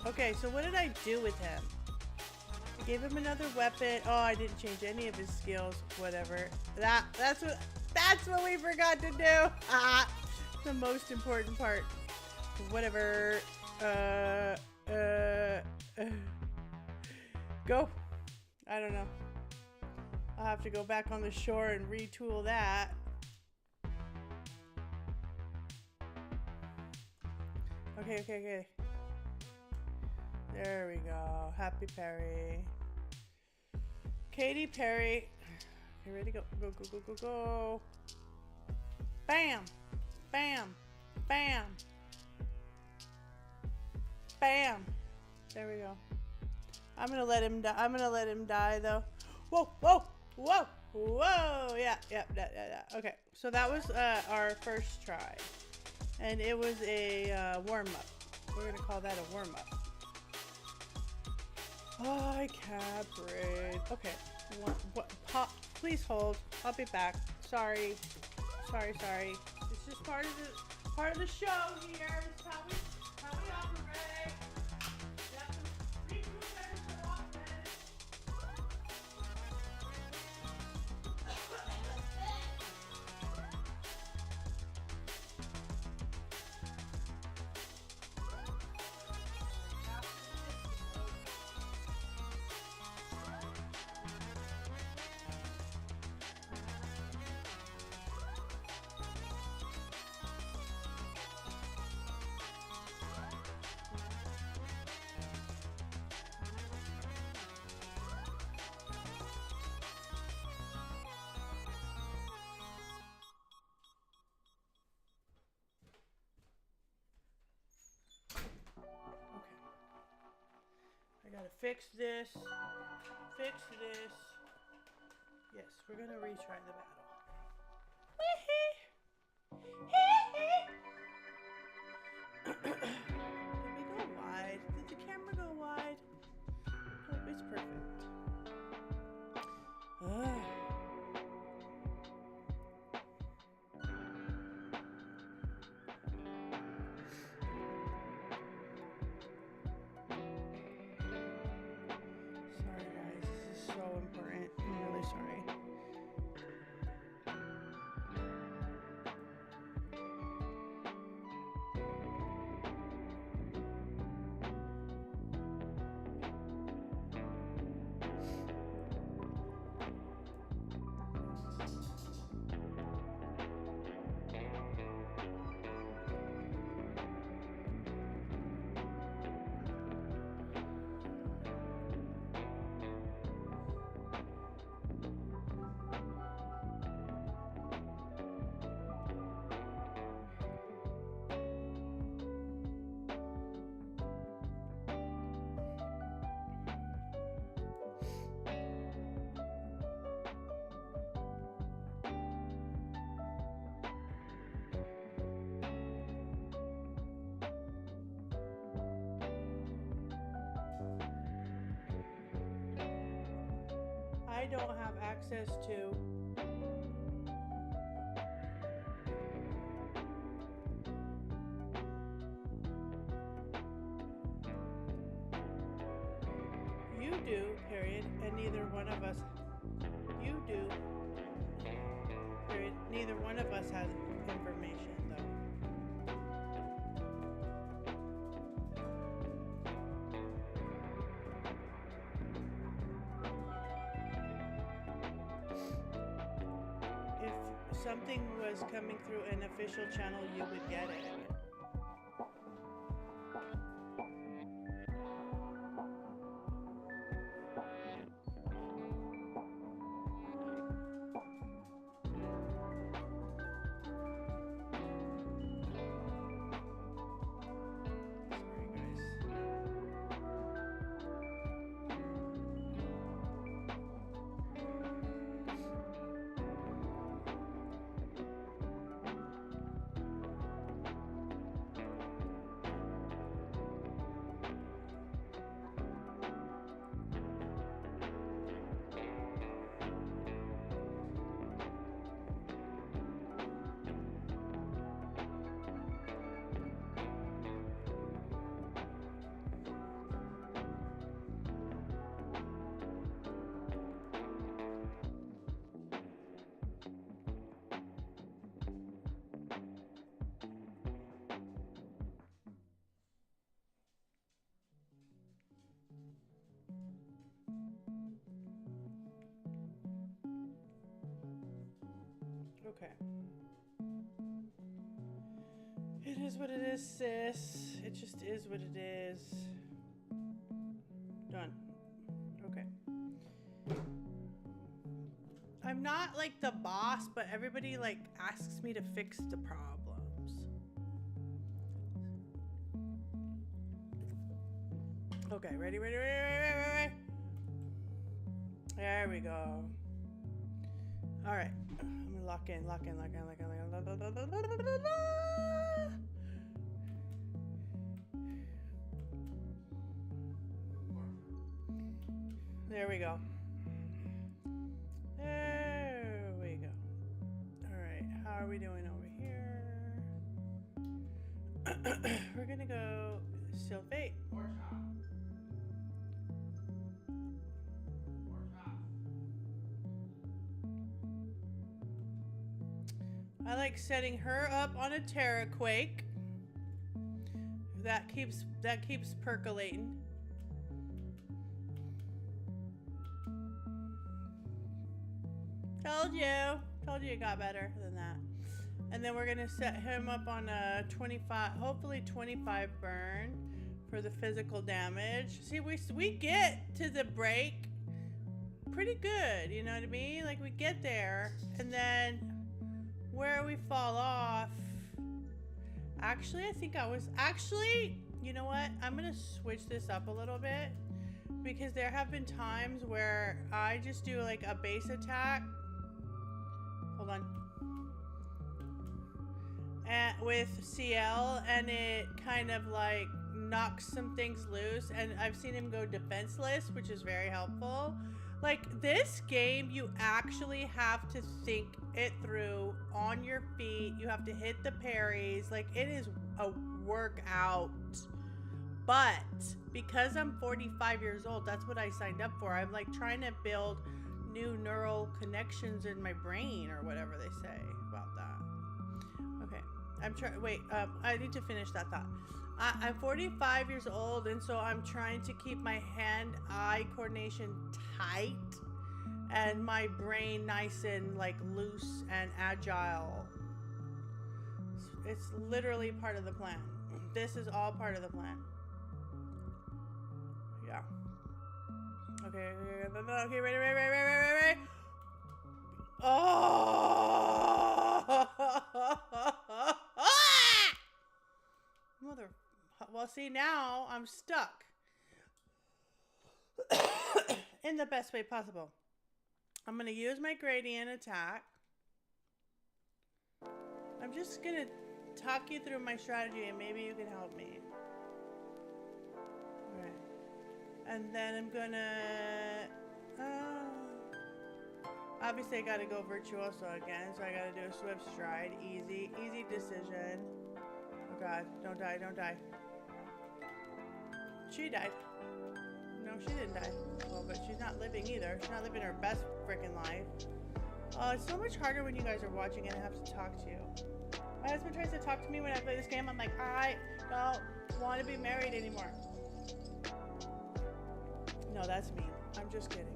Okay, so what did I do with him? I gave him another weapon. Oh, I didn't change any of his skills. Whatever. That's what we forgot to do. The most important part. Whatever. Go. I don't know. I'll have to go back on the shore and retool that. Okay. There we go. Happy Perry. Katy Perry. Okay, ready to go. Go. Bam. There we go. I'm gonna let him die though. Whoa. Yeah. Okay, so that was our first try. And it was a warm-up. We're gonna call that a warm-up. Oh, I can't breathe. Okay. Please hold. I'll be back. Sorry. It's just part of the show here. It's how we operate. You have to regroup every so often. I gotta fix this. Yes, we're gonna retry the battle. Did we go wide? Did the camera go wide? Oh, it's perfect. Sorry guys, this is so important. I'm really sorry. I don't have access to. You do, period, and neither one of us. You do, period. Neither one of us has information, though. If something was coming through an official channel, you would get it. Okay. It is what it is, sis. It just is what it is. Done. Okay. I'm not like the boss, but everybody like asks me to fix the problems. Okay, ready? There we go. All right. I'm gonna lock in. There we go. There we go. All right, how are we doing over here? We're gonna go Still Fate. I like setting her up on a Terraquake. That keeps percolating. Told you it got better than that. And then we're gonna set him up on a 25, hopefully 25 burn for the physical damage. See, we get to the break pretty good, you know what I mean? Like we get there, and then where we fall off. Actually, I think you know what? I'm gonna switch this up a little bit because there have been times where I just do like a base attack. Hold on. And with CL, and it kind of like knocks some things loose, and I've seen him go defenseless, which is very helpful. Like this game, you actually have to think it through on your feet. You have to hit the parries. Like it is a workout. But because I'm 45 years old, that's what I signed up for. I'm like trying to build new neural connections in my brain or whatever they say about that. Okay, I'm trying. Wait, I need to finish that thought. I'm 45 years old, and so I'm trying to keep my hand-eye coordination tight and my brain nice and like loose and agile. It's literally part of the plan. This is all part of the plan. Yeah. Okay, ready. Oh! Mother. Well, see, now I'm stuck. In the best way possible. I'm going to use my gradient attack. I'm just going to talk you through my strategy and maybe you can help me. Alright. And then I'm going to... Obviously, I gotta go virtuoso again, so I gotta do a swift stride. Easy, easy decision. Oh god, don't die, don't die. She died. No, she didn't die. Well, but she's not living either. She's not living her best freaking life. It's so much harder when you guys are watching and I have to talk to you. My husband tries to talk to me when I play this game. I'm like, I don't want to be married anymore. No, that's mean. I'm just kidding.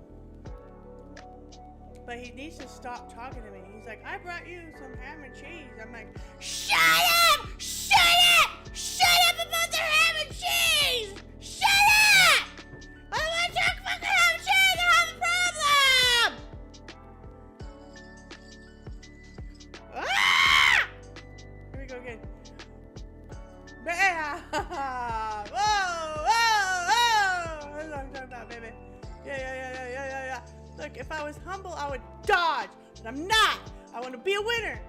But he needs to stop talking to me. He's like, I brought you some ham and cheese. I'm like, shut up! Shut up! Shut up about the ham and cheese! Shut up! I don't want to talk about the ham and cheese! I have a problem! Ah! Here we go again. Bam! Whoa! Whoa! Whoa! That's what I'm talking about, baby. Yeah. Look, if I was humble, I would dodge. But I'm not. I want to be a winner.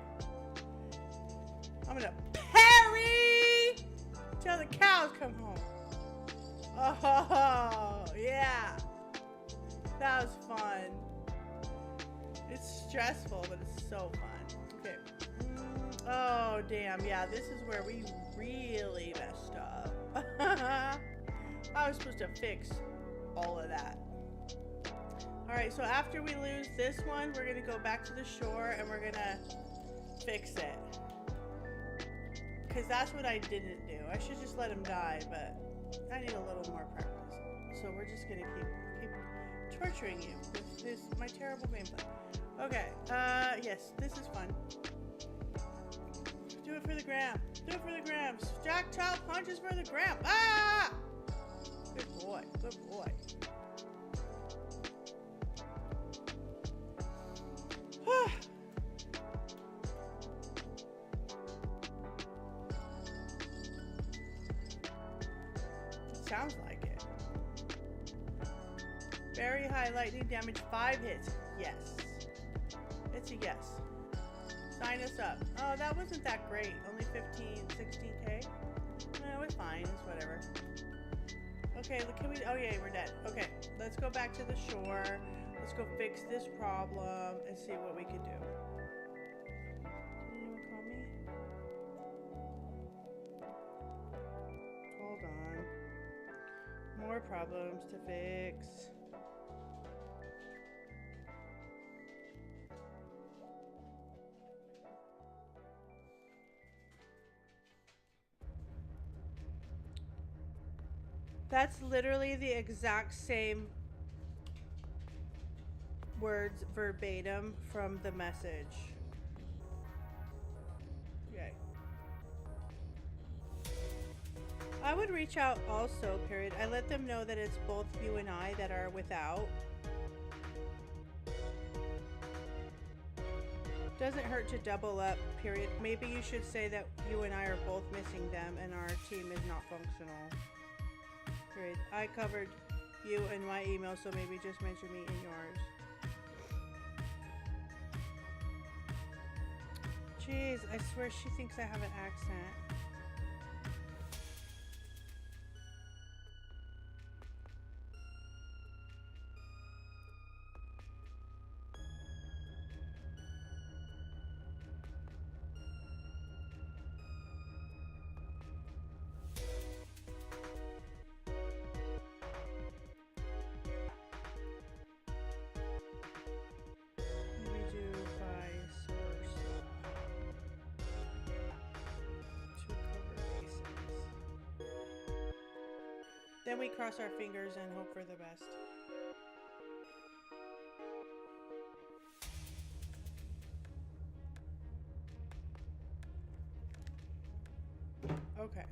I'm going to parry till the cows come home. Oh, yeah. That was fun. It's stressful, but it's so fun. Okay. Oh, damn. Yeah, this is where we really messed up. I was supposed to fix all of that. Alright, so after we lose this one, we're going to go back to the shore and we're going to fix it. Because that's what I didn't do. I should just let him die, but I need a little more practice. So we're just going to keep torturing you with this, my terrible gameplay. Okay, yes, this is fun. Do it for the gram. Do it for the gram. Jack Child punches for the gram. Ah! Good boy, good boy. Sounds like it. Very high lightning damage, 5 hits. Yes. It's a yes. Sign us up. Oh, that wasn't that great. Only 15, 16k. No, it's fine. It's whatever. Okay, look, can we... Oh, yeah, we're dead. Okay, let's go back to the shore. Let's go fix this problem and see what we can do. Anyone call me? Hold on. More problems to fix. That's literally the exact same words verbatim from the message. Okay. I would reach out also, period. I let them know that it's both you and I that are without. Doesn't hurt to double up, period. Maybe you should say that you and I are both missing them and our team is not functional. Period. I covered you in my email, so maybe just mention me in yours. Jeez, I swear she thinks I have an accent. Then we cross our fingers and hope for the best. Okay.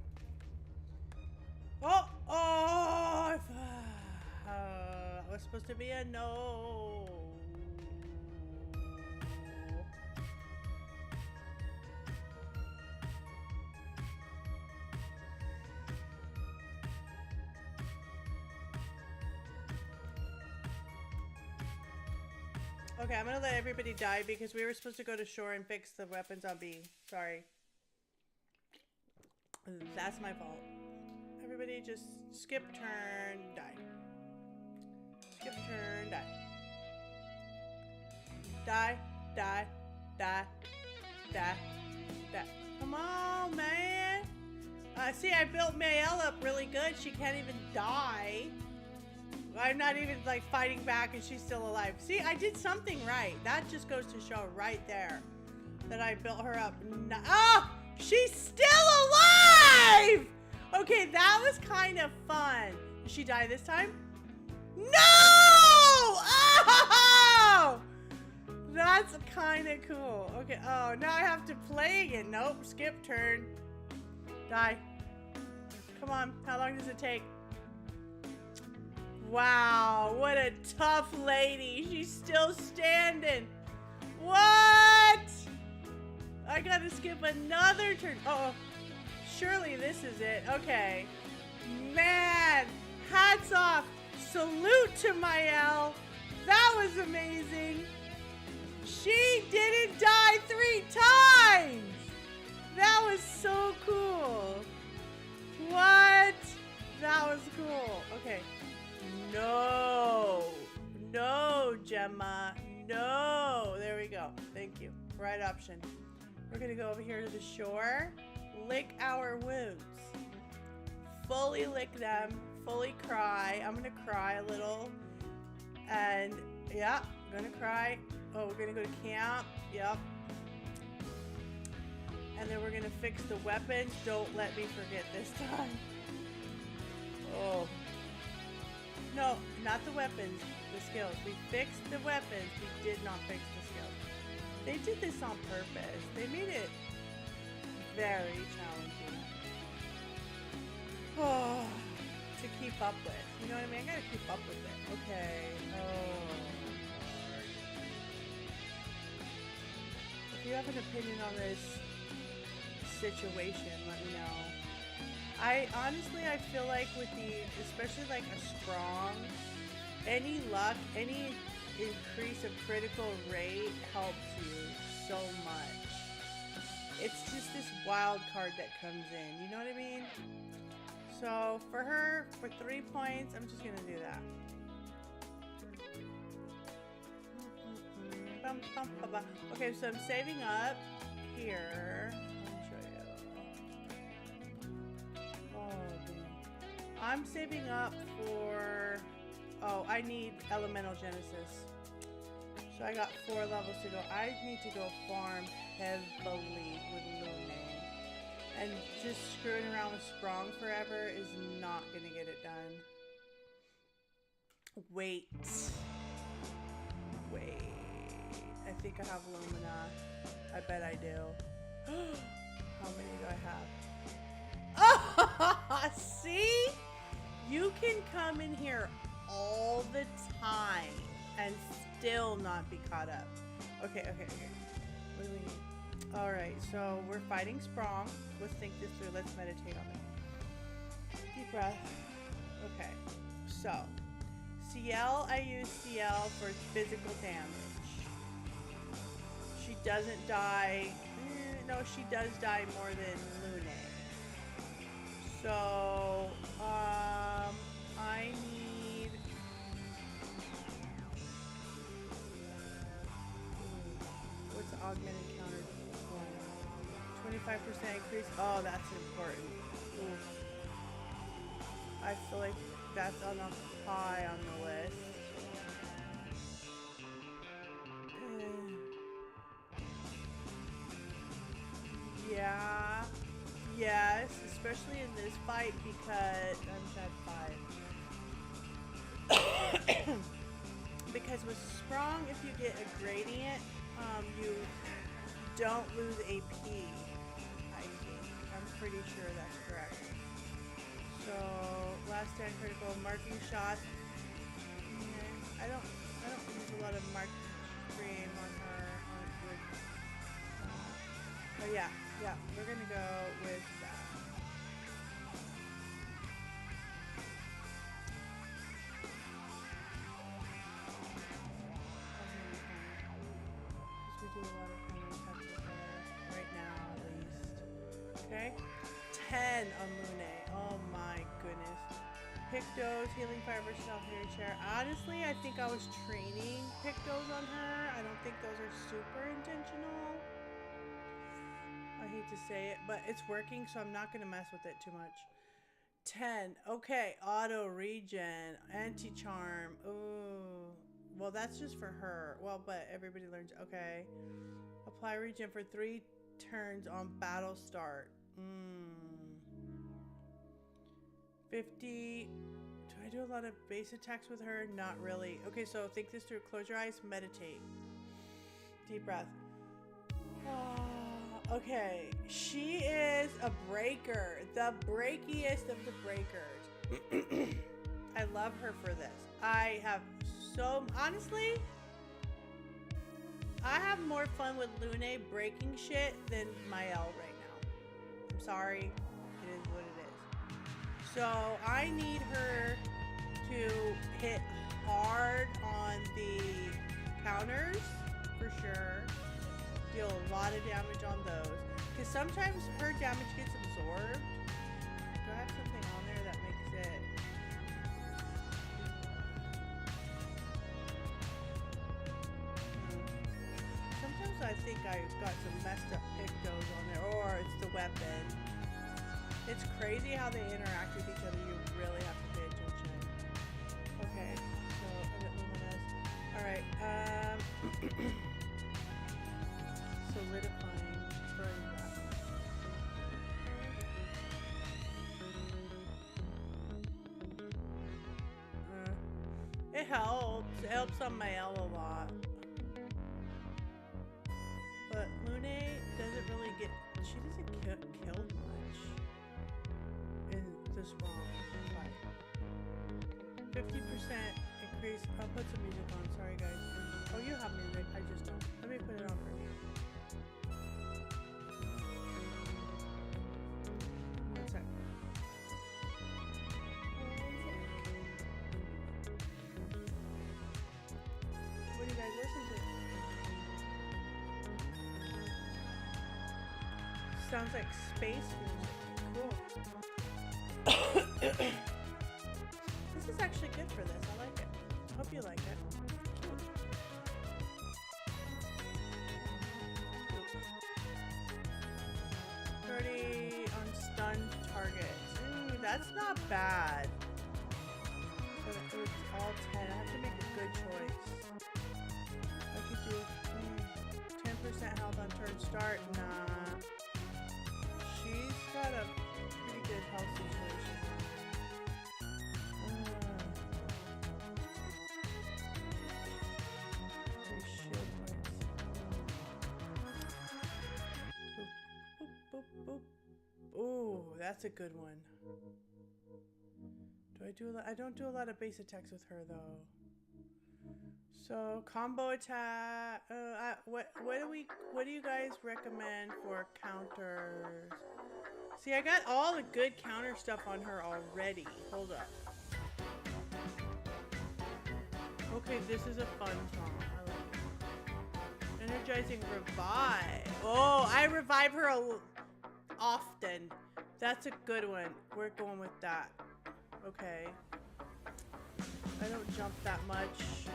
Oh! Oh! It was supposed to be a no. Okay, I'm gonna let everybody die because we were supposed to go to shore and fix the weapons on B. Sorry. That's my fault. Everybody just skip turn, die. Skip turn, die. Die, die, die, die, die. Come on, man. See, I built Mayelle up really good. She can't even die. I'm not even like fighting back and she's still alive. See, I did something right. That just goes to show right there that I built her up. Oh, she's still alive! Okay, that was kind of fun. Did she die this time? No! Oh! That's kind of cool. Okay, oh, now I have to play again. Nope, skip turn. Die. Come on, how long does it take? Wow, what a tough lady. She's still standing. What? I gotta skip another turn. Uh oh, surely this is it. Okay. Man, hats off. Salute to Mayelle. That was amazing. She didn't die 3 times. That was so cool. What? That was cool. Okay. No. No, Gemma. No. There we go. Thank you. Right option. We're going to go over here to the shore. Lick our wounds. Fully lick them. Fully cry. I'm going to cry a little. And, yeah, I'm going to cry. Oh, we're going to go to camp. Yep. And then we're going to fix the weapons. Don't let me forget this time. Oh. No, not the weapons. The skills. We fixed the weapons. We did not fix the skills. They did this on purpose. They made it very challenging. Oh, to keep up with. You know what I mean? I gotta keep up with it. Okay. Oh, Lord. If you have an opinion on this situation, let me know. I honestly, I feel like with especially like a strong, any luck, any increase of critical rate helps you so much. It's just this wild card that comes in, you know what I mean? So for her, for 3 points, I'm just gonna do that. Okay, so I'm saving up here. I'm saving up for, oh, I need Elemental Genesis. So I got 4 levels to go. I need to go farm heavily with Lune. And just screwing around with Sprong forever is not going to get it done. Wait. I think I have Lumina. I bet I do. How many do I have? Oh, see? You can come in here all the time and still not be caught up. Okay. What do we need? Alright, so we're fighting Sprong. Let's think this through. Let's meditate on it. Deep breath. Okay, so CL, I use CL for physical damage. She doesn't die. No, she does die more than Lune. So, I need... What's the augmented counter? 25% increase. Oh, that's important. Ooh. I feel like that's on a high on the list. Yeah. Yes, especially in this fight because I'm at 5. Because with Sprong, if you get a gradient, you don't lose AP. I think. I'm pretty sure that's correct. So last stand critical marking shots. I don't use a lot of mark stream on her. But yeah, we're gonna go with that. Because we do a lot of healing touch with her right now, at least. Okay, 10 on Lune. Oh my goodness. Pictos, healing fire, versatile healing share. Honestly, I think I was training Pictos on her. I don't think those are super intentional. I hate to say it, but it's working, so I'm not going to mess with it too much. 10. Okay, auto regen, anti-charm. Ooh. Well, that's just for her. Well, but everybody learns. Okay. Apply regen for 3 turns on battle start. 50. Do I do a lot of base attacks with her? Not really. Okay, so think this through. Close your eyes. Meditate. Deep breath. Okay, she is a breaker. The breakiest of the breakers. I love her for this. I have honestly, I have more fun with Lune breaking shit than Mael right now. I'm sorry. It is what it is. So I need her to hit hard on the counters for sure. Deal a lot of damage on those. Because sometimes her damage gets absorbed. Do I have something on there that makes it... Sometimes I think I've got some messed up pictos on there. Or it's the weapon. It's crazy how they interact with each other. You really have to pay attention. Okay. So, a bit luminous. Alright. Solidifying, burning that. It helps. It helps on Mael a lot. But Lune doesn't really get... She doesn't get killed much in this wrong fight. 50% increase. I'll put some music on. Sorry, guys. Oh, you have music. I just don't. Let me put it on for you. One sec. What do you guys listen to? Sounds like space music. Cool. This is actually good for this. I like it. Hope you like it. 30 on stunned targets. That's not bad. But it's all 10. I have to make a good choice. I could do 10% health on turn start. Nah. She's got a pretty good health situation. Ooh, that's a good one. Do I do a lot? I don't do a lot of base attacks with her though. So combo attack. What do you guys recommend for counters? See, I got all the good counter stuff on her already. Hold up. Okay, this is a fun song. I like it. Energizing revive. Oh, I revive her often. That's a good one. We're going with that. Okay. I don't jump that much.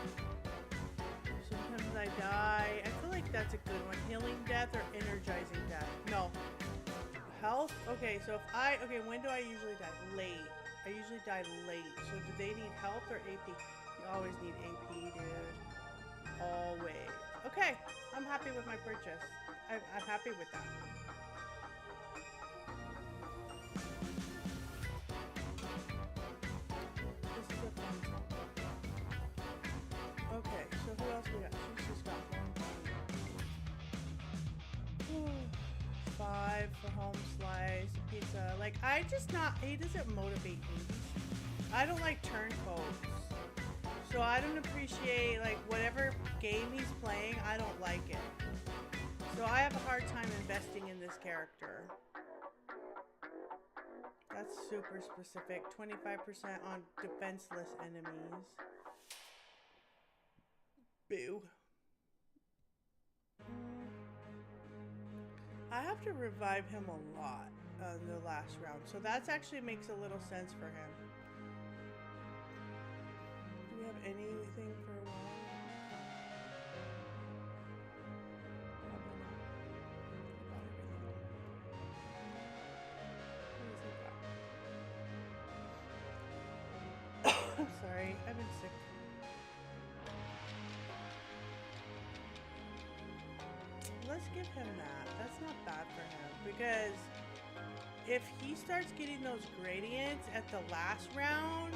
Sometimes I die. I feel like that's a good one. Healing death or energizing death? No. Health? Okay, so if okay, when do I usually die? Late. I usually die late. So do they need health or AP? You always need AP, dude. Always. Okay, I'm happy with my purchase. I'm happy with that. This is a fun song. Okay, so who else we got? She's just got one. 5 for home slice, pizza. Like, he doesn't motivate me. I don't like turncoats. So I don't appreciate, like, whatever game he's playing, I don't like it. So I have a hard time investing in this character. That's super specific. 25% on defenseless enemies. Boo. I have to revive him a lot in the last round. So that actually makes a little sense for him. anything for one? Probably not. About everything. What has he got? I'm sorry, I've been sick. Let's give him that. That's not bad for him because if he starts getting those gradients at the last round.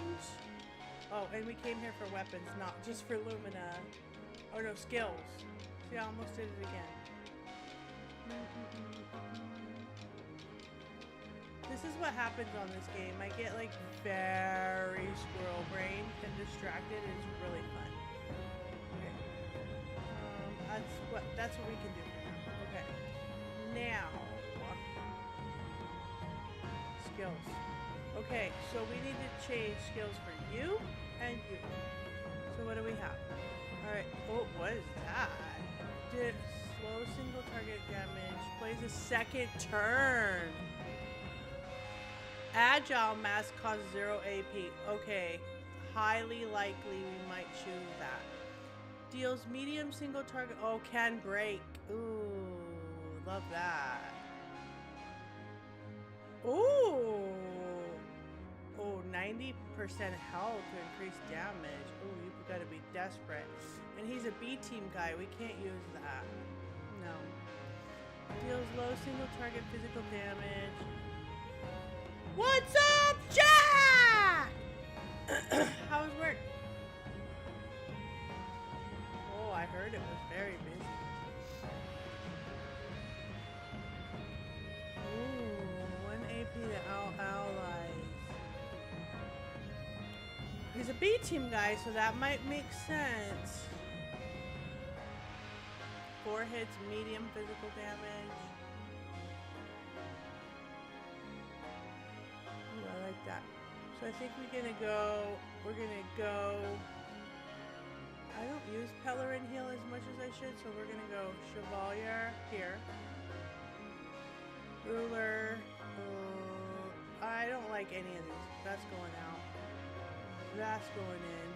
Oh, and we came here for weapons, not just for Lumina. Oh no, skills. See, I almost did it again. This is what happens on this game. I get like very squirrel brained and distracted. It's really fun. Okay. That's what we can do for now. Okay. Now. Skills. Okay, so we need to change skills for you and you. So what do we have? Alright. Oh, what is that? Slow single target damage. Plays a second turn. Agile mask costs 0 AP. Okay. Highly likely we might choose that. Deals medium single target. Oh, can break. Ooh, love that. Ooh. Oh, 90% health to increase damage. Ooh, you've got to be desperate. And he's a B team guy. We can't use that. No. Deals low single target physical damage. What's up, Jack? How's work? Oh, I heard it was very busy. Ooh, 1 AP to allies. He's a B team guy, so that might make sense. 4 hits, medium physical damage. Ooh, I like that. So I think we're gonna go. I don't use Pellerin Heal as much as I should, so we're gonna go Chevalier here. Ruler. I don't like any of these. That's going out. That's going in.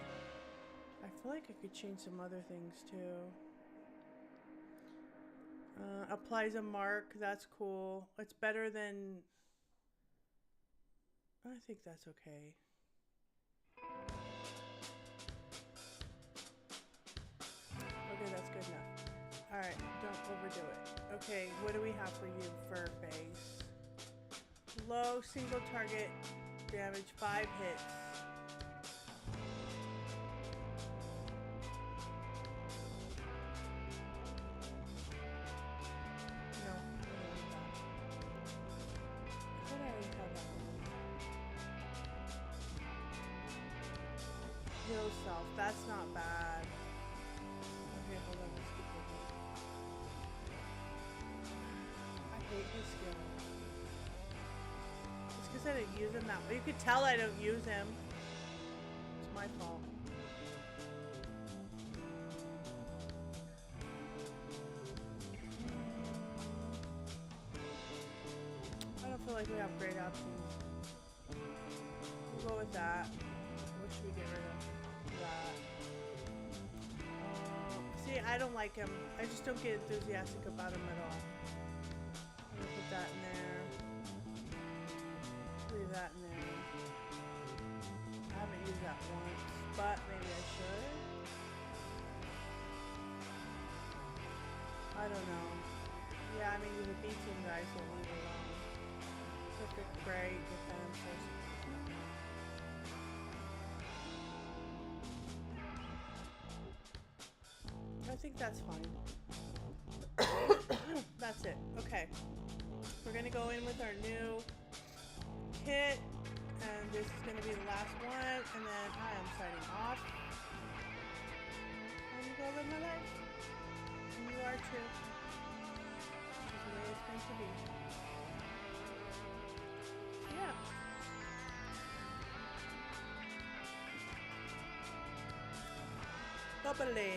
I feel like I could change some other things too. Applies a mark. That's cool. It's better than... I think that's okay. Okay, that's good enough. Alright, don't overdo it. Okay, what do we have for you, Fur Face? Low single target damage, 5 hits. No, I don't want that. I thought I already had that one. Heal self, that's not bad. Okay, hold on, let's keep looking. I hate his skill. It's because I didn't use him that way. You could tell I don't use him. It's my fault. I don't feel like we have great options. We'll go with that. What should we get rid of? That. See, I don't like him. I just don't get enthusiastic about him at all. I'm gonna put that in there. Leave that in there. I haven't used that once, but maybe I should. I don't know. Yeah, I mean, he's a B team guy, so leave it alone. Perfect, great, defense, I think that's fine. That's it. Okay. We're gonna go in with our new kit, and this is gonna be the last one, and then I am signing off. I'm gonna go live my life. And you are too. This is the way it's meant to be. Yeah. Bubbly.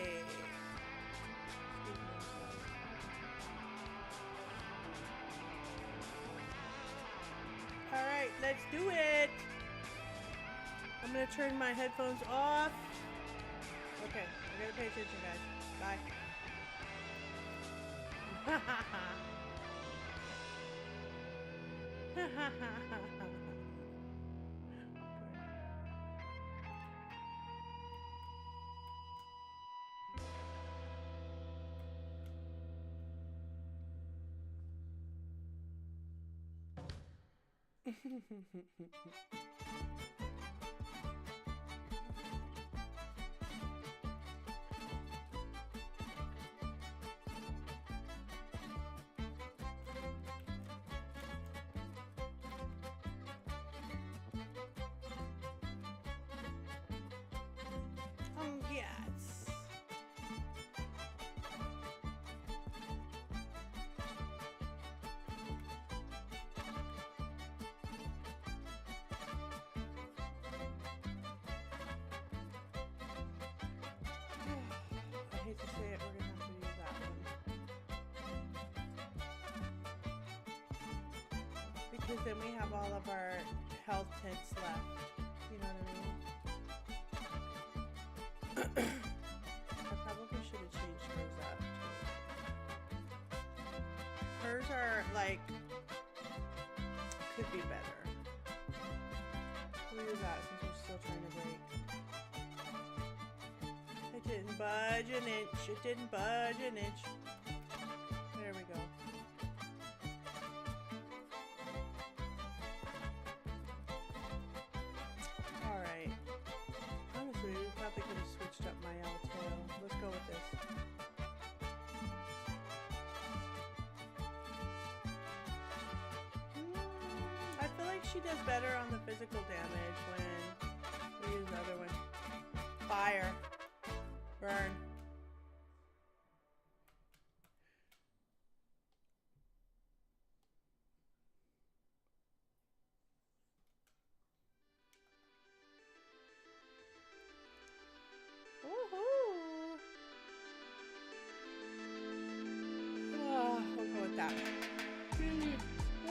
Alright, let's do it! I'm gonna turn my headphones off. pay attention, guys. Bye. Yes. I hate to say it, we're gonna have to use that one. Because then we have all of our health tints left. You know what I mean? I probably should have changed hers up. Hers are like, could be better. We'll use that since we're still trying to break. It didn't budge an inch. It didn't budge an inch. There we go. Alright. Honestly, we probably could have switched up my L tail. Let's go with this. I feel like she does better on the physical damage when we use the other one. Fire. Burn. Woohoo! Oh, we'll go with that.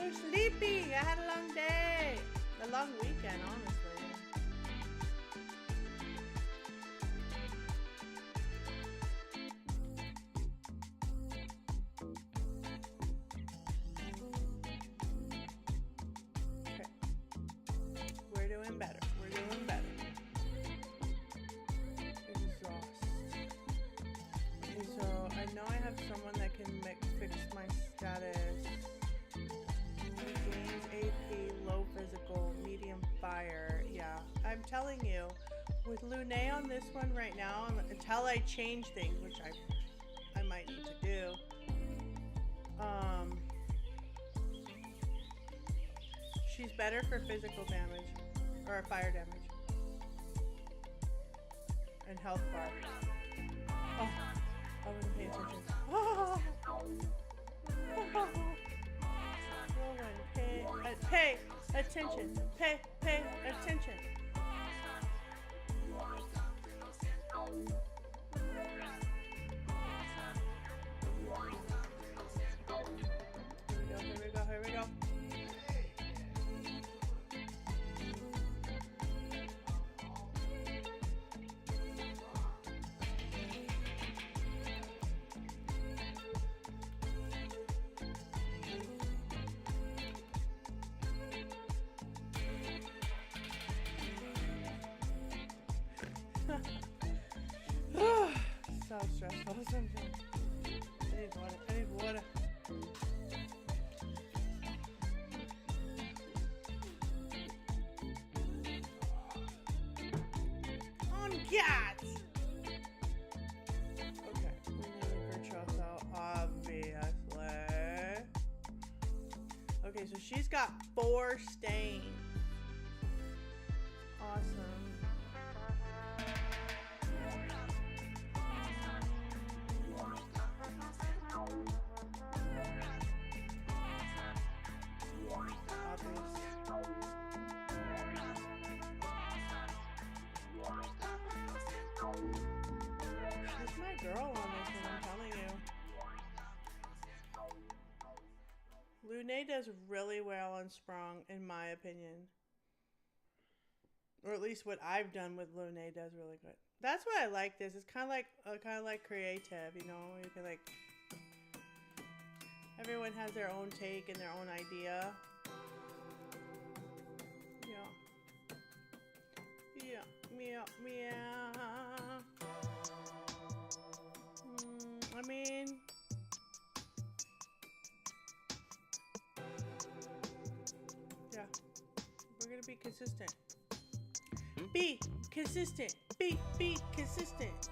I'm sleepy. I had a long day. A long weekend, honestly. Okay. We're doing better. We're doing better. Exhaust. Okay, so I know I have someone that can fix my status. Gains AP, low physical, medium fire. Yeah, I'm telling you, with Lune on this one right now, until I change things, which I might need to do. She's better for physical damage or fire damage and health bar. Oh, I wasn't paying attention. Oh. Rowan, pay attention. Pay attention. Here we go. So stressful sometimes. I need water. On cats! Okay, we need a virtuoso, obviously. Okay, so she's got 4 stains. Awesome. She's my girl on this one, I'm telling you. Lune does really well on Sprung, in my opinion. Or at least what I've done with Lune does really good. That's why I like this. It's kind of like creative, you know. You can like everyone has their own take and their own idea. Yeah. I mean, yeah, we're gonna be consistent. Be consistent. Be consistent.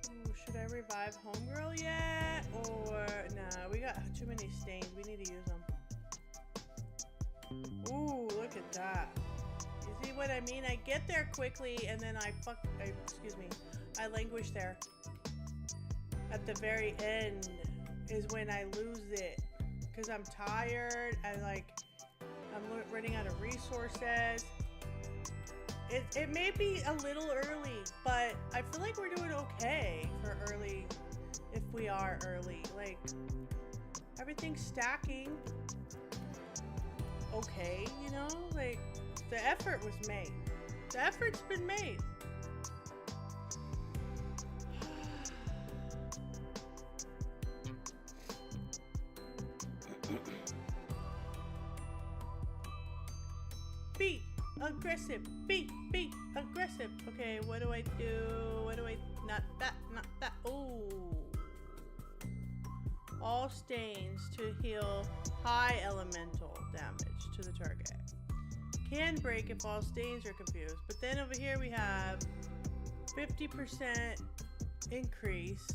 Ooh, should I revive Homegirl yet? Or nah, we got too many stains. We need to use them. Ooh, look at that. You see what I mean? I get there quickly and then I languish there. At the very end is when I lose it. Because I'm tired. I'm running out of resources. It may be a little early, but I feel like we're doing okay for early. If we are early. Like, everything's stacking. Okay, you know, like the effort was made. The effort's been made. Be aggressive. Be aggressive. Okay, what do I do? Not that. Oh. All stains to heal high elemental damage to the target. Can break if all stains are confused. But then over here we have 50% increase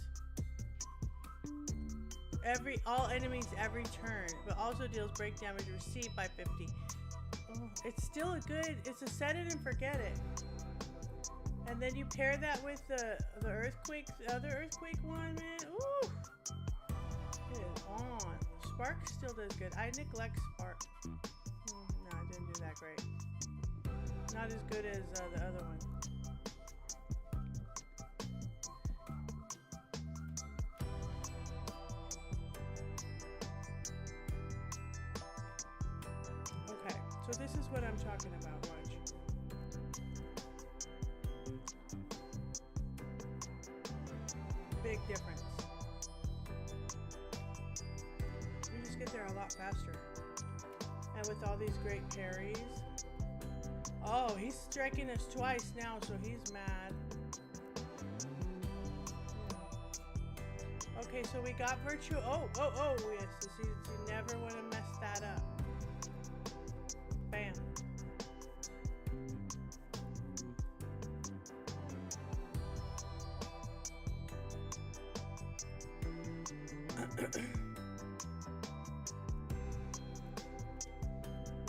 all enemies every turn, but also deals break damage received by 50. Oh, it's still it's a set it and forget it. And then you pair that with the other earthquake one, man. Ooh. It is on. Spark still does good. I neglect Spark. No, I didn't do that great. Not as good as the other one. Okay, so this is what I'm talking about. Watch. Big difference. You just get there a lot faster. And with all these great parries. Oh, he's striking us twice now, so he's mad. Okay, so we got virtue. Oh, yes. So you never want to mess that up. Bam.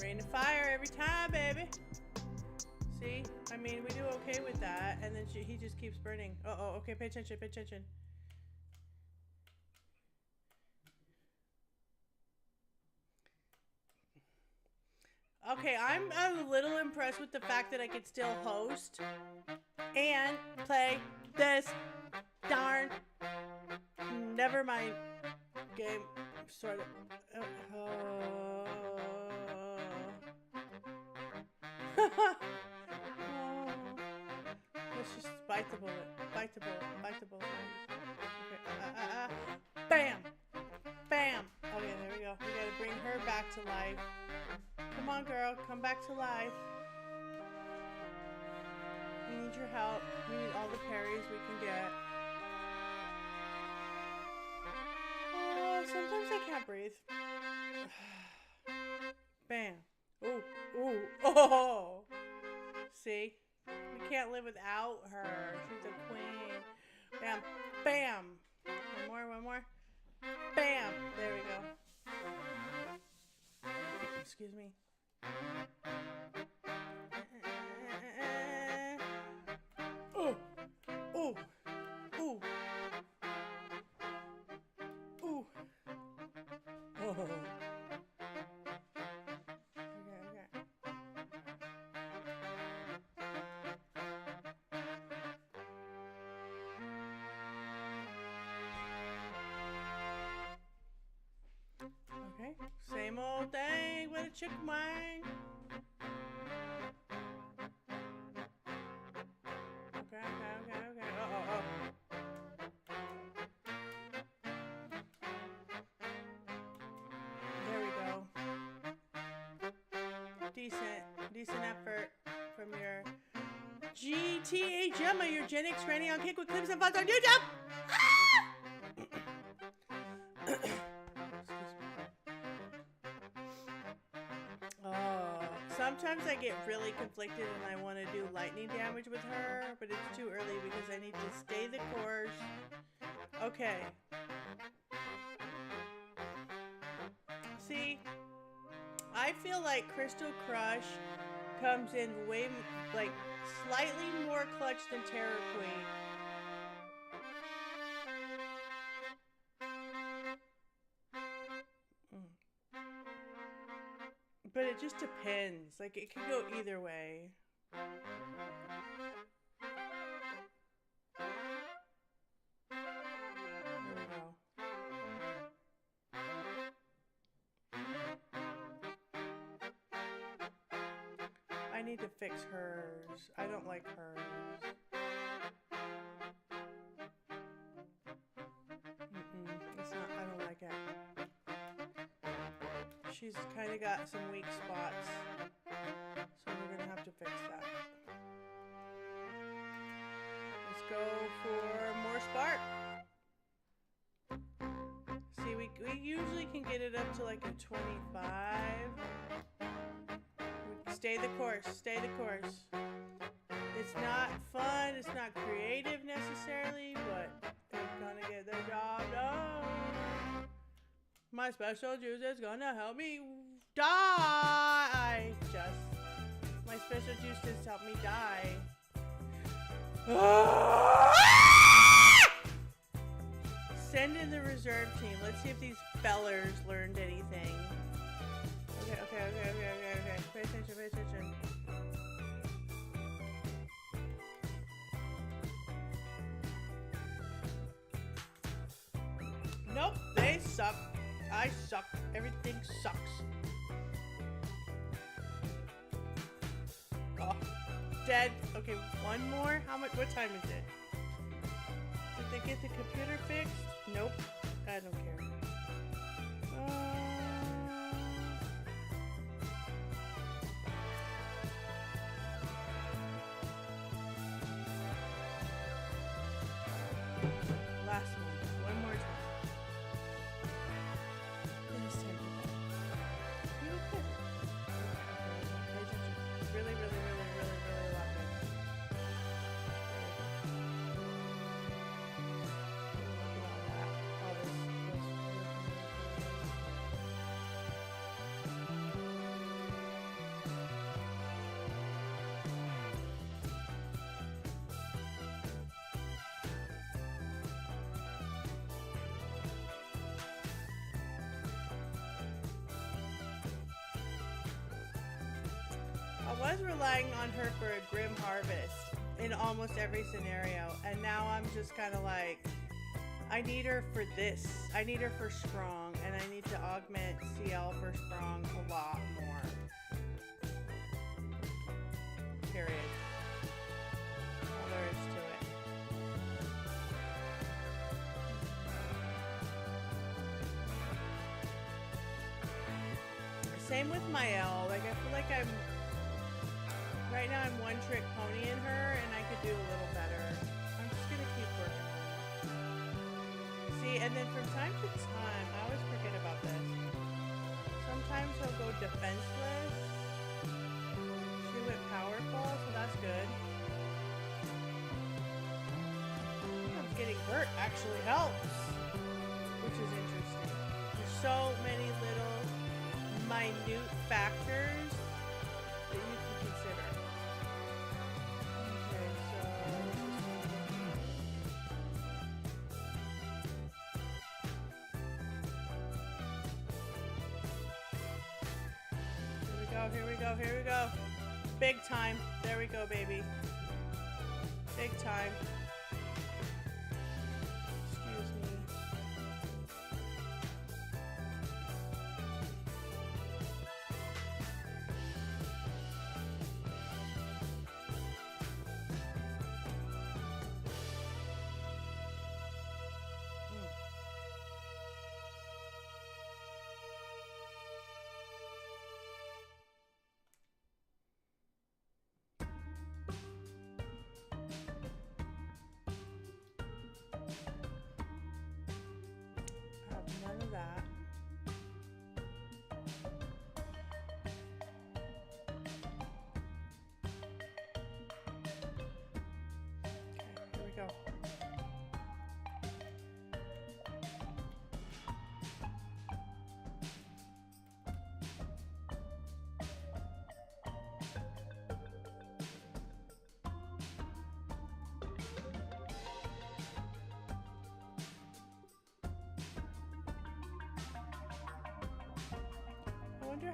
Rain of fire every time, baby. See? I mean, we do okay with that. And then he just keeps burning. Oh, okay. Pay attention. Okay, I'm a little impressed with the fact that I could still host and play this darn never mind game sort of. Let's just bite the bullet. Okay. Bam! Bam! Okay, there we go. We gotta bring her back to life. Come on, girl. Come back to life. We need your help. We need all the parries we can get. Oh, sometimes I can't breathe. Bam. Ooh. Oh. See? We can't live without her. She's a queen. Bam. Bam. One more. Bam. There we go. Excuse me. Oh. Okay. Okay, same old thing with a chicken wing. Decent effort from your Gtagemma, your Gen X granny on Kick with clips and VODs on YouTube. Sometimes I get really conflicted and I want to do lightning damage with her, but it's too early because I need to stay the course. Okay. See, I feel like Crystal Crush comes in way, like, slightly more clutch than Terror Queen. But it just depends. Like, it could go either way. There we go. I need to fix hers. I don't like hers. It's not, I don't like it. She's kind of got some weak spots, so we're gonna have to fix that. Let's go for more spark. See, we usually can get it up to like a 25. Stay the course, stay the course. It's not fun, it's not creative necessarily, but it's gonna get the job done. My special juice is gonna help me die. My special juice just helped me die. Send in the reserve team. Let's see if these fellers learned anything. Okay. Pay attention, pay attention. Nope, they suck. I suck. Everything sucks. Oh, dead. Okay, one more. How much? What time is it? Did they get the computer fixed? Nope. I don't care. Last one. One more time. Really lucky. I was relying on her for a grim harvest in almost every scenario, and now I'm just kind of like, I need her for this. I need her for strong, and I need to augment CL for strong a lot more. Period. All there is to it. Same with my L. Like, I feel like right now I'm one trick ponying her, and I could do a little better. I'm just gonna keep working on it. See, and then from time to time, I always forget about this. Sometimes he'll go defenseless. She went powerful, so that's good. Sometimes getting hurt actually helps, which is interesting. There's so many little minute factors that you can consider. Okay, so here we go. Big time. There we go, baby. Big time. Excuse me.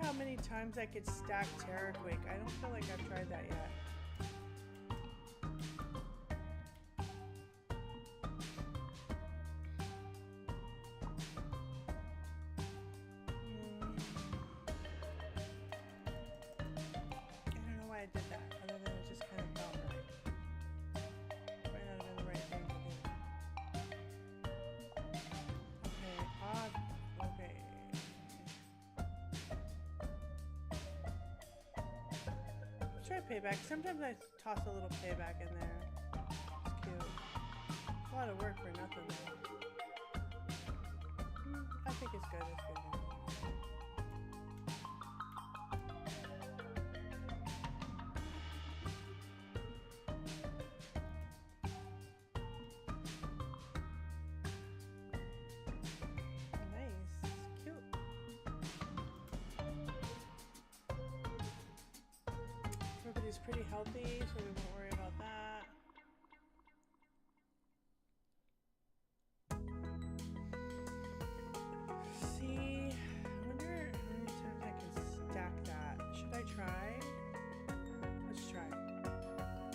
how many times I could stack Terraquake. I don't feel like I've tried that yet. I don't know why I did that, other than it just kind of felt right. Probably not even the right thing to do. Okay, Let's try payback. Sometimes I toss a little payback in there. It's cute. It's a lot of work for nothing though. I think it's good. It's good. Everybody's pretty healthy, so we won't worry about that. See, I wonder how many times I can stack that. Should I try? Let's try. I don't know.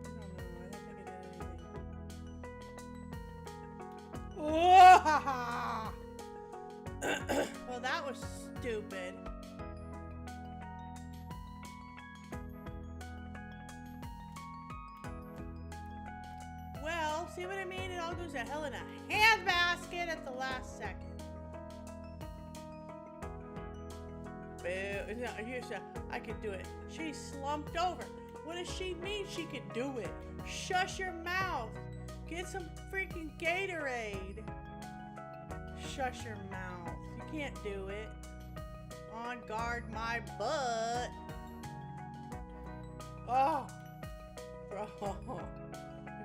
I don't think I did anything. Oh! Well, that was stupid. See what I mean? It all goes to hell in a handbasket at the last second. Boo. No, I could do it. She slumped over. What does she mean she could do it? Shush your mouth. Get some freaking Gatorade. Shush your mouth. You can't do it. On guard my butt. Oh. Bro.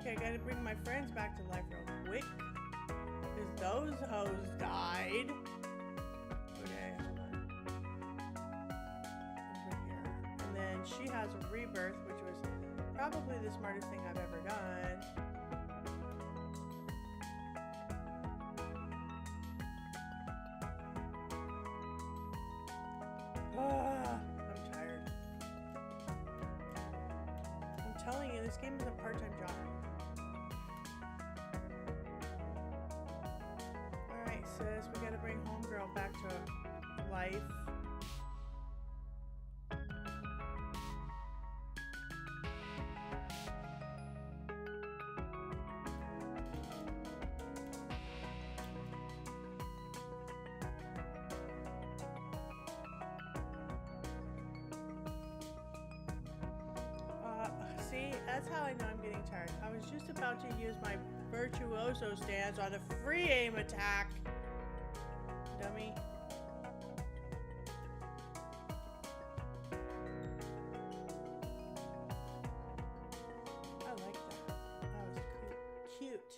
Okay, I gotta bring my friends back to life real quick. Because those hoes died. Okay, hold on. Over here. And then she has a rebirth, which was probably the smartest thing I've ever done. I'm tired. I'm telling you, this game is a part-time job. We gotta bring homegirl back to life. See, that's how I know I'm getting tired. I was just about to use my virtuoso stance on a free aim attack. Dummy. I like that. That was cute.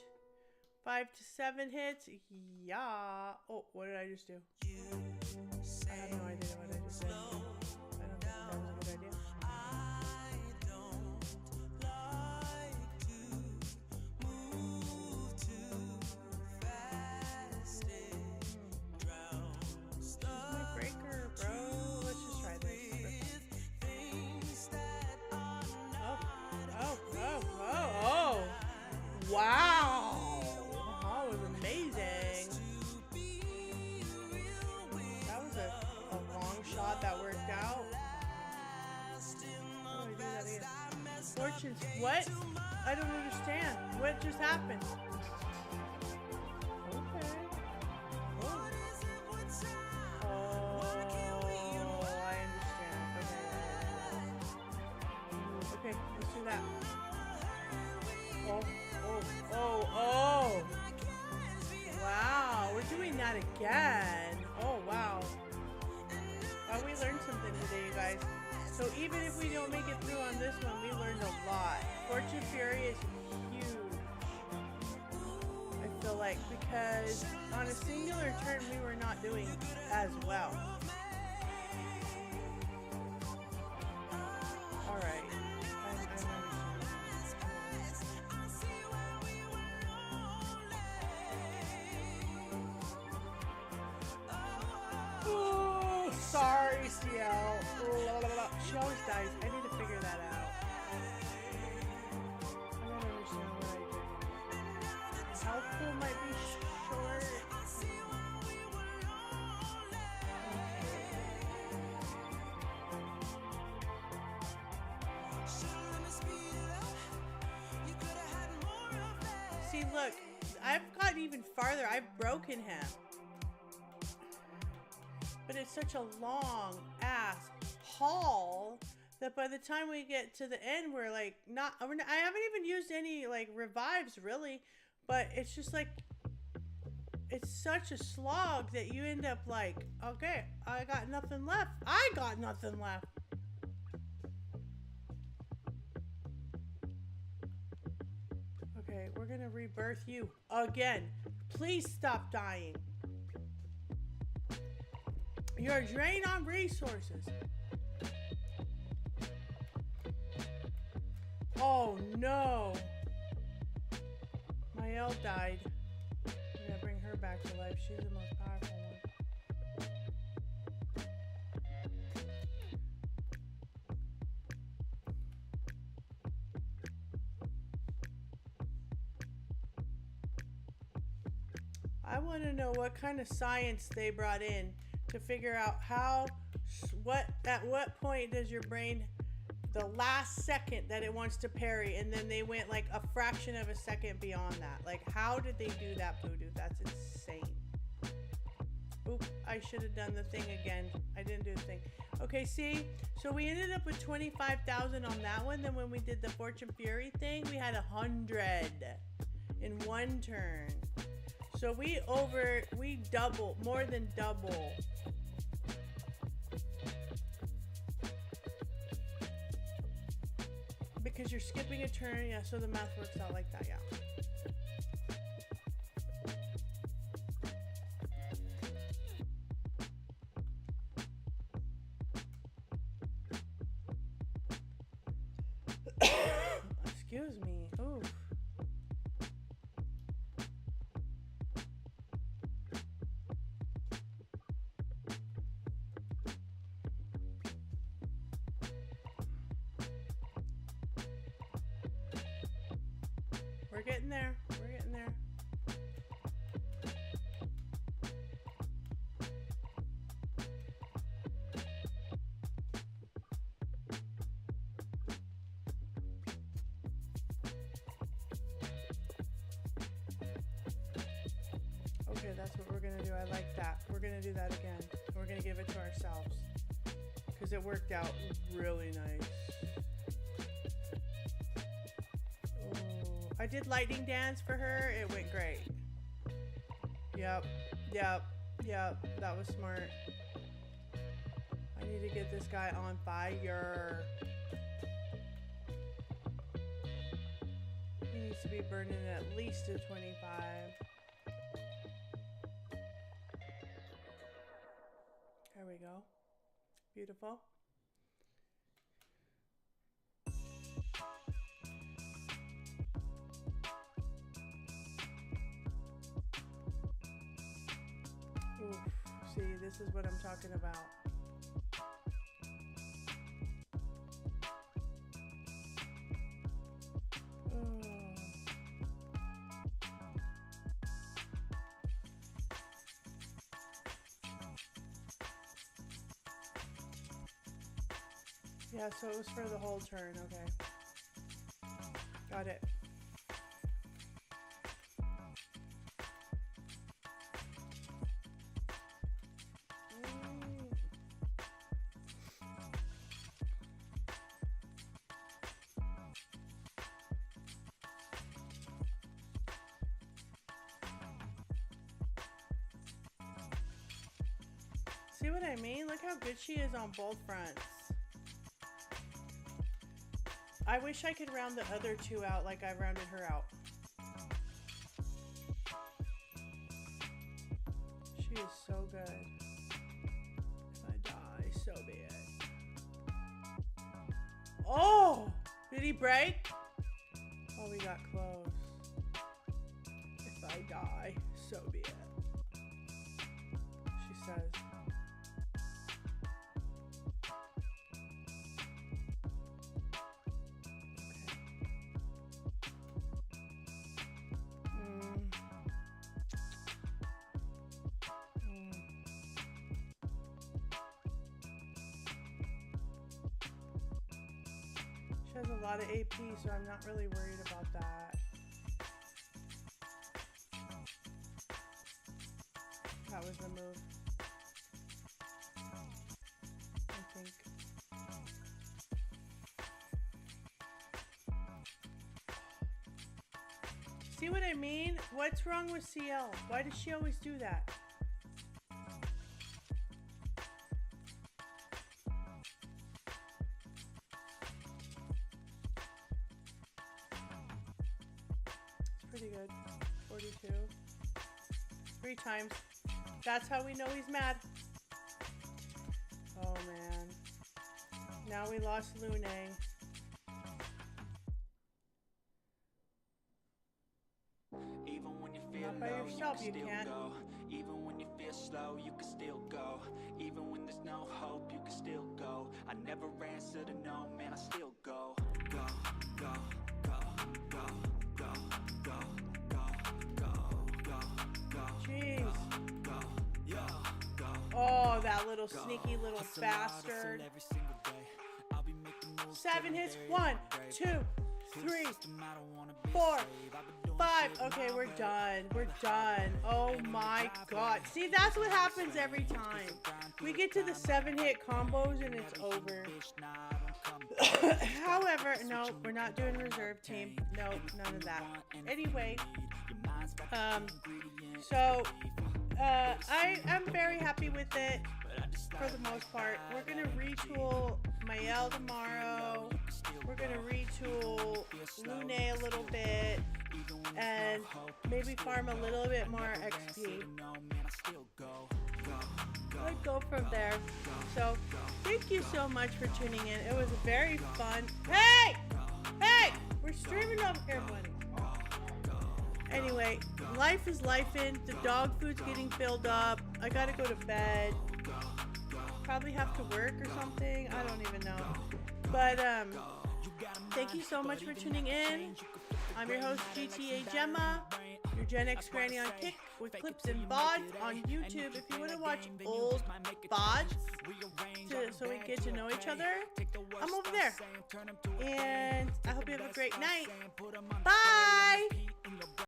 5 to 7 hits. Yeah. Oh, what did I just do? I have no idea what I just did. I don't think that was a good idea. Wow! That was amazing. That was a long shot that worked out. How do I do that again? Fortunes. What? I don't understand. What just happened? Okay. Oh. Oh, I understand. Okay, let's do that. Oh. Wow, we're doing that again. Oh, wow. Well, we learned something today, you guys. So even if we don't make it through on this one, we learned a lot. Fortune Fury is huge. I feel like, because on a singular turn, we were not doing as well. All right. Oh. ACL. She always dies. I need to figure that out. I don't understand what I do. Health pool might be short. See, look, I've gotten even farther. I've broken him. But it's such a long ass haul that by the time we get to the end, we're like I haven't even used any like revives really, but it's just like, it's such a slog that you end up like, okay, I got nothing left. I got nothing left. Okay, we're gonna rebirth you again. Please stop dying. You're a drain on resources. Oh no. Mael died. I'm gonna bring her back to life. She's the most powerful one. I want to know what kind of science they brought in to figure out how, at what point does your brain, the last second that it wants to parry, and then they went like a fraction of a second beyond that. Like, how did they do that, Voodoo? That's insane. Oop, I should have done the thing again. I didn't do the thing. Okay, see? So we ended up with 25,000 on that one. Then when we did the Fortune Fury thing, we had 100 in one turn. So we double, more than double. Because you're skipping a turn, yeah, so the math works out like that, yeah. Excuse me. Ooh. We're getting there. We're getting there. Okay, that's what we're gonna do. I like that. We're gonna do that again. We're gonna give it to ourselves because it worked out really nice. I did lightning dance for her. It went great. Yep. That was smart. I need to get this guy on fire. He needs to be burning at least a 25. There we go. Beautiful. Oof. See, this is what I'm talking about. Yeah, so it was for the whole turn, okay. Got it. See what I mean? Look how good she is on both fronts. I wish I could round the other two out like I rounded her out. She is so good. If I die, so be it. Oh! Did he break? Oh, we got close. If I die, so be it. She says. has a lot of AP, so I'm not really worried about that. That was the move. I think. See what I mean? What's wrong with CL? Why does she always do that? It's pretty good. 42. 3 times. That's how we know he's mad. Oh man. Now we lost Lune. Even when you feel Not by low, yourself, you you can still can't. go. Even when you feel slow, you can still go. Even when there's no hope, you can still go. I never answer to no, man, I still go. Go, go, go, go, go, go, go, go, go, go. Jeez. Go, go, go. Oh, that little sneaky little bastard. Every single day. I'll be making moves 7 hits. very 1, brave. 2, 3, System, I don't wanna be a 4, slave. I've been doing 5. shit Okay, my we're way. done. We're done. Oh my god. See, that's what happens every time. We get to the 7-hit combos and it's over. However, no, we're not doing reserve team. No, none of that. Anyway, so I am very happy with it for the most part. We're gonna retool Mael tomorrow. We're gonna retool Lune a little bit and maybe farm a little bit more XP. I'd go from there. So thank you so much for tuning in. It was very fun. Hey! Hey! We're streaming over here, buddy. Anyway, life is lifing. The dog food's getting filled up. I gotta go to bed. Probably have to work or something. I don't even know. But thank you so much for tuning in. I'm your host, Gtagemma, your Gen X granny on Kick with clips and VODs on YouTube. If you want to watch old VODs so we get to know each other, I'm over there. And I hope you have a great night. Bye!